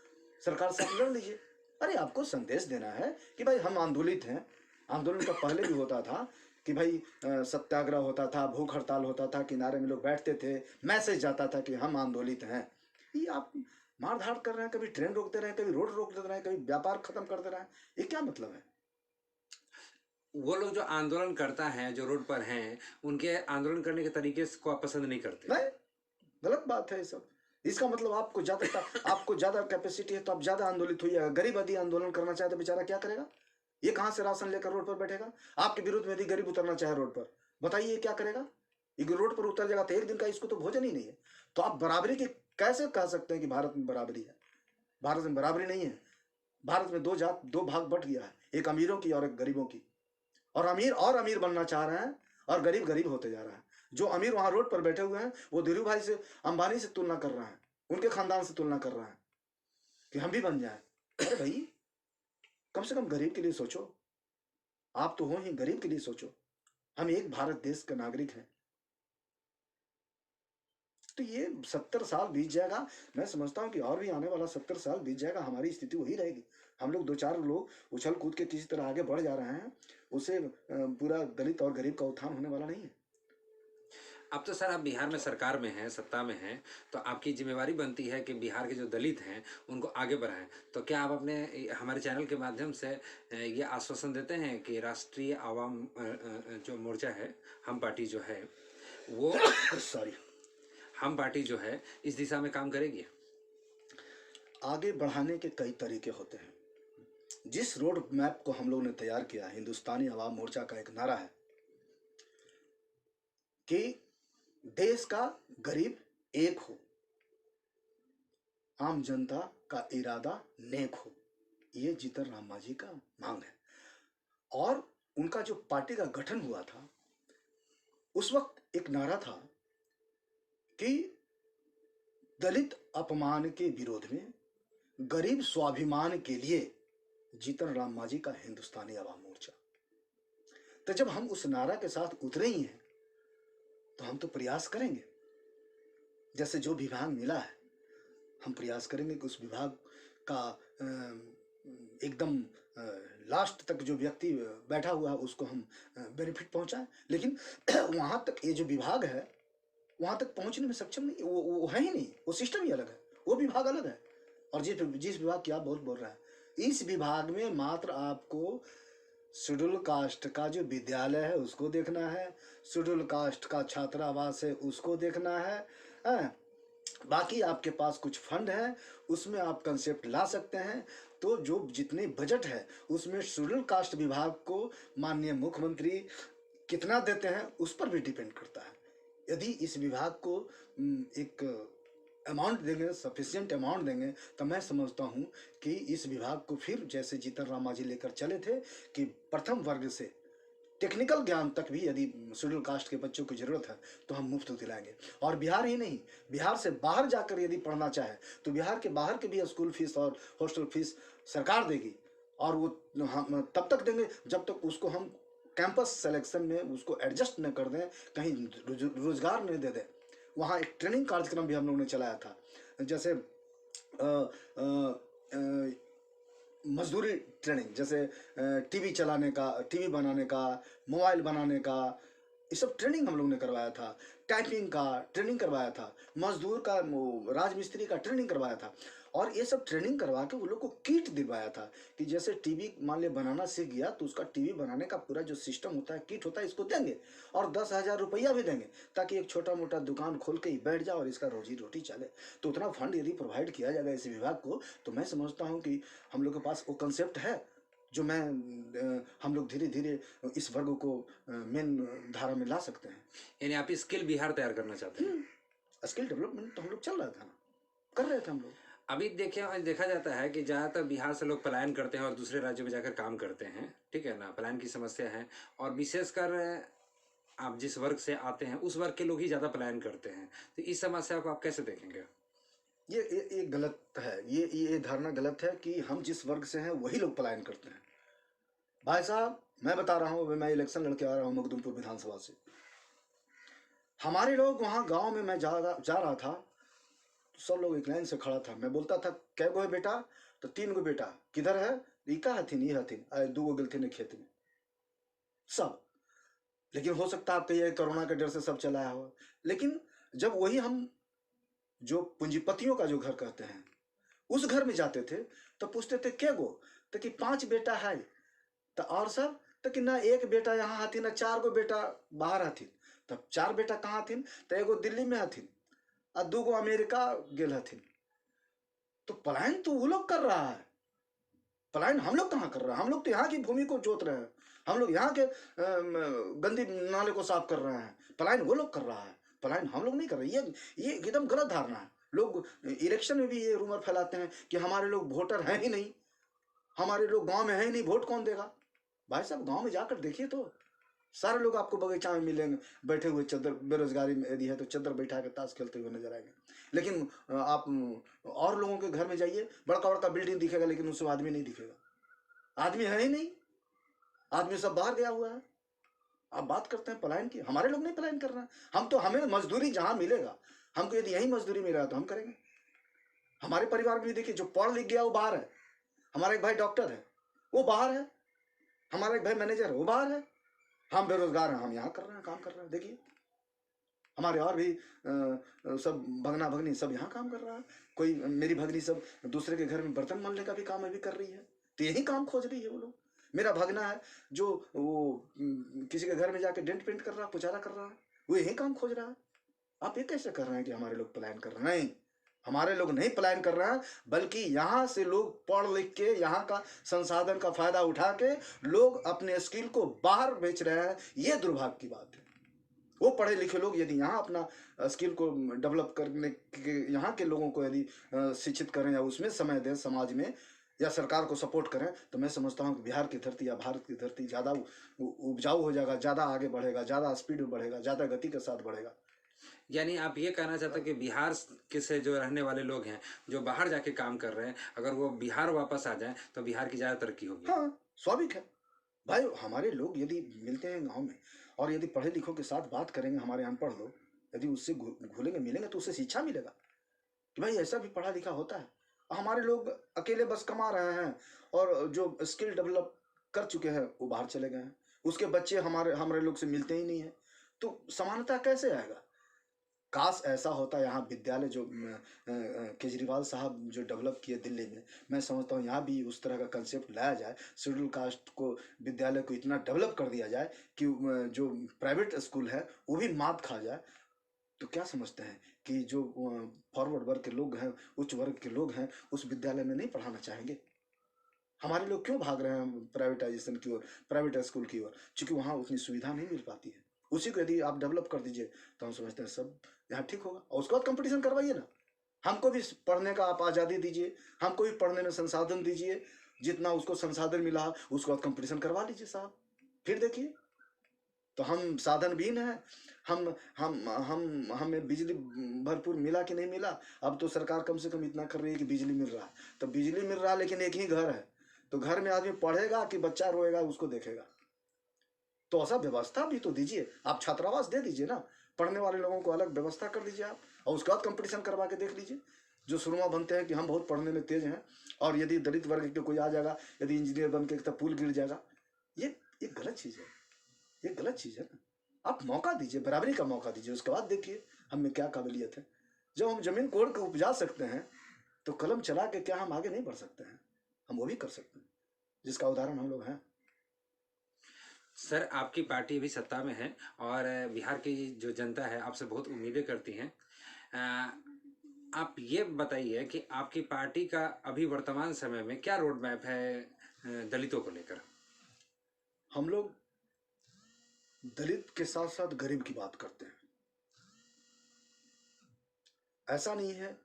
सरकार से आप लड़ लीजिए। अरे आपको संदेश देना है कि भाई हम आंदोलित हैं। आंदोलन का पहले भी होता था कि भाई सत्याग्रह होता था, भूख हड़ताल होता था, किनारे में लोग बैठते थे, मैसेज जाता था कि हम आंदोलित हैं। ये आप मार धाड़ कर रहे हैं, कभी ट्रेन रोक दे रहे हैं, कभी रोड रोक दे रहे हैं, कभी व्यापार खत्म कर दे रहे हैं। ये क्या मतलब है? वो लोग जो आंदोलन करता है, जो रोड पर हैं, उनके आंदोलन करने के तरीके को आप पसंद नहीं करते। नहीं, गलत बात है ये सब। इसका मतलब आपको ज्यादा कैपेसिटी है तो आप ज्यादा आंदोलित होइएगा। गरीब आदमी आंदोलन करना चाहे तो बेचारा क्या करेगा? ये कहाँ से राशन लेकर रोड पर बैठेगा? आपके विरुद्ध में यदि गरीब उतरना चाहे रोड पर, बताइए ये क्या करेगा? ये रोड पर उतर जाएगा तो एक दिन का इसको तो भोजन ही नहीं है। तो आप बराबरी की कैसे कह सकते हैं कि भारत में बराबरी है? भारत में बराबरी नहीं है। भारत में दो भाग बट गया है, एक अमीरों की और एक गरीबों की। और अमीर बनना चाह रहे हैं, और गरीब गरीब होते जा रहा है। जो अमीर वहां रोड पर बैठे हुए हैं वो धीरू भाई से, अंबानी से तुलना कर रहे हैं, उनके खानदान से तुलना कर रहे हैं कि हम भी बन जाए। अरे भाई, कम से कम गरीब के लिए सोचो। आप तो हो ही, गरीब के लिए सोचो। हम एक भारत देश के नागरिक हैं। तो ये 70 साल बीत जाएगा। मैं समझता हूँ कि और भी आने वाला 70 साल बीत जाएगा, हमारी स्थिति वही रहेगी। हम लोग 2-4 लोग उछल कूद के किसी तरह आगे बढ़ जा रहे हैं, उससे पूरा दलित और गरीब का उत्थान होने वाला नहीं है। अब तो सर आप बिहार में सरकार में हैं, सत्ता में हैं, तो आपकी जिम्मेवारी बनती है कि बिहार के जो दलित हैं उनको आगे बढ़ाएं। तो क्या आप अपने हमारे चैनल के माध्यम से ये आश्वासन देते हैं कि राष्ट्रीय आवाम जो मोर्चा है, हम पार्टी जो है वो सॉरी, हम पार्टी जो है इस दिशा में काम करेगी? आगे बढ़ाने के कई तरीके होते हैं। जिस रोड मैप को हम लोग ने तैयार किया, हिंदुस्तानी आवाम मोर्चा का एक नारा है कि देश का गरीब एक हो, आम जनता का इरादा नेक हो। ये जीतन राम मांझी का मांग है। और उनका जो पार्टी का गठन हुआ था, उस वक्त एक नारा था कि दलित अपमान के विरोध में, गरीब स्वाभिमान के लिए, जीतन राम मांझी का हिंदुस्तानी आवाम मोर्चा। तो जब हम उस नारा के साथ उतरे ही हैं तो हम तो प्रयास करेंगे। जैसे जो विभाग मिला है, हम प्रयास करेंगे कि उस विभाग का एकदम लास्ट तक जो व्यक्ति बैठा हुआ है उसको हम बेनिफिट पहुंचाएं। लेकिन वहां तक ये जो विभाग है, वहां तक पहुंचने में सक्षम नहीं, वो है ही नहीं। वो सिस्टम ही अलग है, वो विभाग अलग है। और जिस विभाग की आप बहुत बोल रहे हैं, इस विभाग में मात्र आपको शेड्यूल कास्ट का जो विद्यालय है उसको देखना है, शेड्यूल कास्ट का छात्रावास है उसको देखना है। बाकी आपके पास कुछ फंड है, उसमें आप कंसेप्ट ला सकते हैं। तो जो जितने बजट है उसमें शेड्यूल कास्ट विभाग को माननीय मुख्यमंत्री कितना देते हैं उस पर भी डिपेंड करता है। यदि इस विभाग को एक अमाउंट देंगे, सफिशिएंट अमाउंट देंगे, तो मैं समझता हूँ कि इस विभाग को फिर जैसे जीतन राम मांझी लेकर चले थे कि प्रथम वर्ग से टेक्निकल ज्ञान तक भी यदि शेड्यूल कास्ट के बच्चों की जरूरत है तो हम मुफ्त दिलाएंगे। और बिहार ही नहीं, बिहार से बाहर जाकर यदि पढ़ना चाहे तो बिहार के बाहर के भी स्कूल फीस और हॉस्टल फीस सरकार देगी। और वो हम तब तक देंगे जब तक उसको हम कैंपस सिलेक्शन में उसको एडजस्ट न कर दें, कहीं रोजगार नहीं दे दें। वहाँ एक ट्रेनिंग कार्यक्रम भी हम लोगों ने चलाया था, जैसे मजदूरी ट्रेनिंग, जैसे टीवी चलाने का, टीवी बनाने का, मोबाइल बनाने का, ये सब ट्रेनिंग हम लोग ने करवाया था, टाइपिंग का ट्रेनिंग करवाया था, मजदूर का राजमिस्त्री का ट्रेनिंग करवाया था, और ये सब ट्रेनिंग करवा के वो लोग को किट दिलवाया था कि जैसे टीवी मान ले बनाना सीख गया तो उसका टीवी बनाने का पूरा जो सिस्टम होता है, किट होता है, इसको देंगे और 10,000 रुपया भी देंगे ताकि एक छोटा मोटा दुकान खोल के ही बैठ जाए और इसका रोजी रोटी चले। तो उतना फंड यदि प्रोवाइड किया जाएगा इस विभाग को, तो मैं समझता हूँ कि हम लोग के पास वो कंसेप्ट है जो हम लोग धीरे धीरे इस वर्ग को मेन धारा में ला सकते हैं। यानी आप स्किल बिहार तैयार करना चाहते हैं। स्किल डेवलपमेंट तो हम लोग चल रहा था ना, कर रहे थे हम लोग। अभी देखा जाता है कि ज़्यादातर बिहार से लोग पलायन करते हैं और दूसरे राज्यों में जाकर काम करते हैं, ठीक है ना, पलायन की समस्या है, और विशेषकर आप जिस वर्ग से आते हैं उस वर्ग के लोग ही ज़्यादा पलायन करते हैं। तो इस समस्या को आप कैसे देखेंगे? ये गलत है, ये धारणा गलत है कि हम जिस वर्ग से हैं वही लोग पलायन करते हैं। भाई साहब, मैं बता रहा हूँ, मैं इलेक्शन लड़के आ रहा हूँ मखदूमपुर विधानसभा से। हमारे लोग वहाँ गांव में मैं जा रहा था तो सब लोग एक लाइन से खड़ा था। मैं बोलता था कै गो है बेटा, तो 3 गो बेटा। किधर है? इका हथिन, ये हथिन, 2 गो गिलथिन खेत में सब। लेकिन हो सकता है आप कहिए कोरोना के डर से सब चलाया हुआ, लेकिन जब वही हम जो पूंजीपतियों का जो घर कहते हैं उस घर में जाते थे तो पूछते थे कै गो, तो कि 5 बेटा है, तो और सब तो कि ना 1 बेटा यहाँ हथिन, ना 4 गो बेटा बाहर हथिन। तब 4 बेटा कहाँ हथिन? तो एगो दिल्ली में हथिन और 2 गो अमेरिका गेल हथिन। तो पलायन तो वो लोग कर रहा है, पलायन हम लोग कहाँ कर रहे हैं? हम लोग तो यहाँ की भूमि को जोत रहे हैं, हम लोग यहाँ के गंदी नाले को साफ कर रहे हैं। पलायन वो लोग कर रहा है, पलायन हम लोग नहीं कर रहे। ये एकदम गलत धारणा है। लोग इलेक्शन में भी ये रूमर फैलाते हैं कि हमारे लोग वोटर हैं ही नहीं, हमारे लोग गांव में है ही नहीं, वोट कौन देगा? भाई साहब, गांव में जाकर देखिए तो सारे लोग आपको बगीचा में मिलेंगे, बैठे हुए चद्दर, बेरोजगारी में यदि है तो चद्दर बैठा के ताश खेलते हुए नजर आएंगे। लेकिन आप और लोगों के घर में जाइए, बड़का बड़का बिल्डिंग दिखेगा लेकिन उसमें आदमी नहीं दिखेगा, आदमी है ही नहीं, आदमी सब बाहर गया हुआ है। आप बात करते हैं पलायन की, हमारे लोग नहीं पलायन कर रहे हैं। हम तो, हमें मजदूरी जहां मिलेगा, हमको यदि यही मजदूरी मिलेगा तो हम करेंगे। हमारे परिवार में भी देखिए, जो पढ़ लिख गया वो बाहर है, हमारा एक भाई डॉक्टर है वो बाहर है, हमारा एक भाई मैनेजर है वो बाहर है, हम बेरोजगार हैं, हम यहाँ कर रहे हैं, काम कर रहे हैं। देखिए हमारे और भी सब भगना भगनी सब यहाँ काम कर रहा है। कोई मेरी भगनी सब दूसरे के घर में बर्तन मलने का भी काम अभी कर रही है, तो यही काम खोज रही है वो लोग। मेरा भगना है जो वो किसी के घर में जाके डेंट पेंट कर रहा है, पुचारा कर रहा है, वो यही काम खोज रहा है। आप ये कैसे कर रहे हैं कि हमारे लोग पलायन कर रहे हैं? नहीं, हमारे लोग नहीं पलायन कर रहे हैं, बल्कि यहाँ से लोग पढ़ लिख के, यहाँ का संसाधन का फायदा उठा के लोग अपने स्किल को बाहर बेच रहे हैं। ये दुर्भाग्य की बात है। वो पढ़े लिखे लोग यदि यहाँ अपना स्किल को डेवलप करने के, यहाँ के लोगों को यदि शिक्षित करें या उसमें समय दें, समाज में या सरकार को सपोर्ट करें, तो मैं समझता हूँ कि बिहार की धरती या भारत की धरती ज़्यादा उपजाऊ हो जाएगा, ज़्यादा आगे बढ़ेगा, ज़्यादा स्पीड में बढ़ेगा, ज़्यादा गति के साथ बढ़ेगा। यानी आप ये कहना चाहते हैं कि बिहार के से जो रहने वाले लोग हैं, जो बाहर जाके काम कर रहे हैं, अगर वो बिहार वापस आ जाएं तो बिहार की ज़्यादा तरक्की होगी? हाँ, स्वाभाविक है भाई। हमारे लोग यदि मिलते हैं गांव में और यदि पढ़े लिखों के साथ बात करेंगे, हमारे अनपढ़ लोग यदि उससे घुलेंगे मिलेंगे तो उससे शिक्षा मिलेगा कि भाई ऐसा भी पढ़ा लिखा होता है। हमारे लोग अकेले बस कमा रहे हैं और जो स्किल डेवलप कर चुके हैं वो बाहर चले गए हैं, उसके बच्चे हमारे लोग से मिलते ही नहीं है, तो समानता कैसे आएगा? काश ऐसा होता। यहाँ विद्यालय जो केजरीवाल साहब जो डेवलप किए दिल्ली में, मैं समझता हूँ यहाँ भी उस तरह का कंसेप्ट लाया जाए, शेड्यूल कास्ट को विद्यालय को इतना डेवलप कर दिया जाए कि जो प्राइवेट स्कूल है वो भी मात खा जाए। तो क्या समझते हैं कि जो फॉरवर्ड वर्ग के लोग हैं, उच्च वर्ग के लोग हैं, उस विद्यालय में नहीं पढ़ाना चाहेंगे? हमारे लोग क्यों भाग रहे हैं प्राइवेटाइजेशन की ओर, प्राइवेट स्कूल की ओर? चूंकि वहाँ उतनी सुविधा नहीं मिल पाती है। उसी को यदि आप डेवलप कर दीजिए तो हम समझते हैं सब यहाँ ठीक होगा। और उसके बाद कंपटीशन करवाइए ना, हमको भी पढ़ने का आप आज़ादी दीजिए, हमको भी पढ़ने में संसाधन दीजिए, जितना उसको संसाधन मिला उसके बाद कंपटीशन करवा लीजिए साहब, फिर देखिए। तो हम साधनहीन हैं, हमें बिजली भरपूर मिला कि नहीं मिला? अब तो सरकार कम से कम इतना कर रही है कि बिजली मिल रहा है, तो बिजली मिल रहा है लेकिन एक ही घर है, तो घर में आदमी पढ़ेगा कि बच्चा रोएगा उसको देखेगा? तो ऐसा व्यवस्था भी तो दीजिए, आप छात्रावास दे दीजिए ना, पढ़ने वाले लोगों को अलग व्यवस्था कर दीजिए आप, और उसके बाद कंपटीशन करवा के देख लीजिए। जो शुरुआ बनते हैं कि हम बहुत पढ़ने में तेज हैं, और यदि दलित वर्ग के कोई आ जाएगा, यदि इंजीनियर बन के तो पुल गिर जाएगा, ये गलत चीज़ है, ये गलत चीज़ है ना। आप मौका दीजिए, बराबरी का मौका दीजिए, उसके बाद देखिए हम में क्या काबिलियत है। जब हम जमीन कोड़ के उपजा सकते हैं तो कलम चला के क्या हम आगे नहीं बढ़ सकते हैं? हम वो भी कर सकते हैं, जिसका उदाहरण हम लोग हैं। सर, आपकी पार्टी अभी सत्ता में है और बिहार की जो जनता है आपसे बहुत उम्मीदें करती हैं। आप ये बताइए कि आपकी पार्टी का अभी वर्तमान समय में क्या रोड मैप है दलितों को लेकर? हम लोग दलित के साथ साथ गरीब की बात करते हैं। ऐसा नहीं है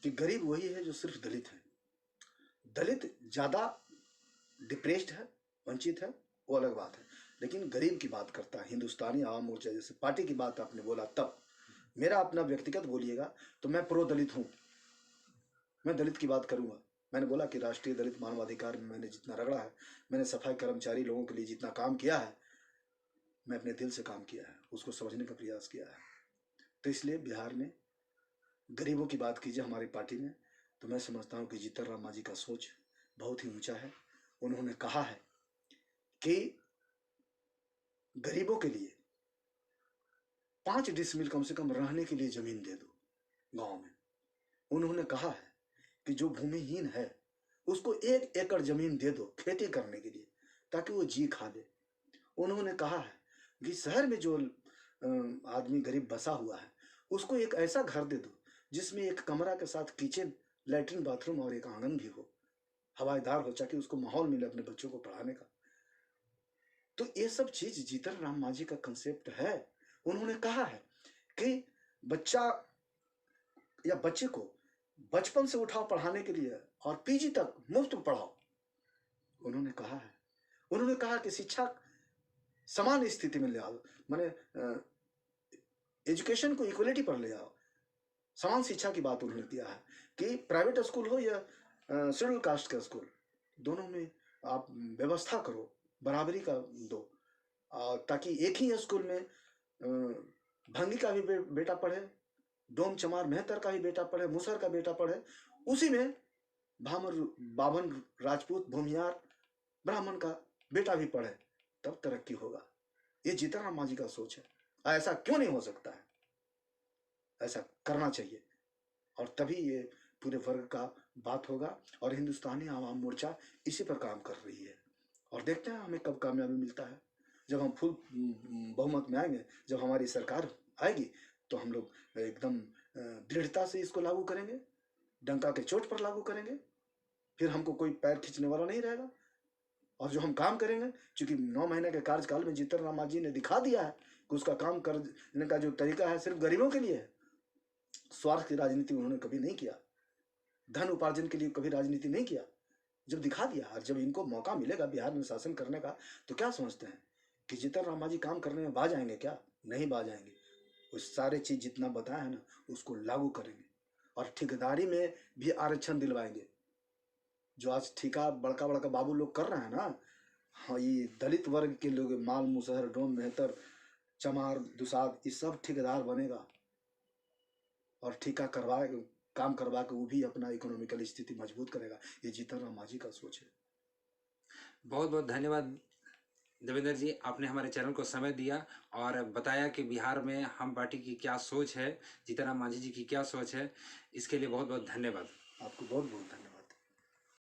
कि गरीब वही है जो सिर्फ दलित है। दलित ज्यादा डिप्रेस्ड है, वंचित है, वो अलग बात है, लेकिन गरीब की बात करता है। हिंदुस्तानी आवाम मोर्चा जैसे पार्टी की बात आपने बोला, तब मेरा अपना व्यक्तिगत बोलिएगा तो मैं प्रो दलित हूँ, मैं दलित की बात करूंगा। मैंने बोला कि राष्ट्रीय दलित मानवाधिकार में मैंने जितना रगड़ा है, मैंने सफाई कर्मचारी लोगों के लिए जितना काम किया है, मैं अपने दिल से काम किया है, उसको समझने का प्रयास किया है। तो इसलिए बिहार में गरीबों की बात कीजिए हमारी पार्टी में, तो मैं समझता हूँ कि जीतन राम मांझी का सोच बहुत ही ऊंचा है। उन्होंने कहा है कि गरीबों के लिए 5 डिसमिल कम से कम रहने के लिए जमीन दे दो गांव में। उन्होंने कहा है कि जो भूमिहीन है उसको 1 एकड़ जमीन दे दो खेती करने के लिए, ताकि वो जी खा ले। उन्होंने कहा है कि शहर में जो आदमी गरीब बसा हुआ है उसको एक ऐसा घर दे दो जिसमें एक कमरा के साथ किचन, लैट्रिन, बाथरूम और एक आंगन भी हो, हवादार हो, ताकि उसको माहौल मिले अपने बच्चों को पढ़ाने का। तो ये सब चीज जीतन राम मांझी का कंसेप्ट है। उन्होंने कहा है कि बच्चा या बच्चे को बचपन से उठाओ पढ़ाने के लिए और पीजी तक मुफ्त पढ़ाओ। उन्होंने कहा कि शिक्षा समान स्थिति में ले आओ, माने एजुकेशन को इक्वलिटी पर ले आओ। समान शिक्षा की बात उन्होंने किया है कि प्राइवेट स्कूल हो या शेड्यूल कास्ट का स्कूल, दोनों में आप व्यवस्था करो, बराबरी का दो, ताकि एक ही स्कूल में भंगी का भी बेटा पढ़े, डोम चमार मेहतर का भी बेटा पढ़े, मुसर का बेटा पढ़े, उसी में भामर, बाभन, राजपूत, भूमियार, ब्राह्मण का बेटा भी पढ़े, तब तरक्की होगा। ये जीतन राम मांझी का सोच है। ऐसा क्यों नहीं हो सकता है? ऐसा करना चाहिए और तभी ये पूरे वर्ग का बात होगा। और हिंदुस्तानी आवाम मोर्चा इसी पर काम कर रही है और देखते हैं हमें कब कामयाबी मिलता है। जब हम फुल बहुमत में आएंगे, जब हमारी सरकार आएगी, तो हम लोग एकदम दृढ़ता से इसको लागू करेंगे, डंका के चोट पर लागू करेंगे। फिर हमको कोई पैर खींचने वाला नहीं रहेगा। और जो हम काम करेंगे, चूंकि 9 महीने के कार्यकाल में जीतन राम मांझी ने दिखा दिया है कि उसका काम करने का जो तरीका है सिर्फ गरीबों के लिए है। स्वार्थ की राजनीति उन्होंने कभी नहीं किया, धन उपार्जन के लिए कभी राजनीति नहीं किया। जब दिखा दिया और जब इनको मौका मिलेगा बिहार में शासन करने का, तो क्या समझते हैं कि जीतन राम मांझी काम करने में बाज आएंगे? क्या नहीं बाज आएंगे। उस सारे चीज जितना बताया है ना, उसको लागू करेंगे और ठेकेदारी में भी आरक्षण दिलवाएंगे। जो आज ठेका बड़का बड़का बाबू लोग कर रहे हैं ना, हाँ, ये दलित वर्ग के लोग, माल, मुसहर, डोम, मेहतर, चमार, दुसाद, ये सब ठेकेदार बनेगा और ठेका काम करवा के वो भी अपना इकोनॉमिकल स्थिति मजबूत करेगा। ये जीतन राम मांझी का सोच है। बहुत बहुत धन्यवाद देवेंद्र जी, आपने हमारे चैनल को समय दिया और बताया कि बिहार में हम पार्टी की क्या सोच है, जीतन राम मांझी जी की क्या सोच है। इसके लिए बहुत बहुत धन्यवाद। आपको बहुत बहुत धन्यवाद।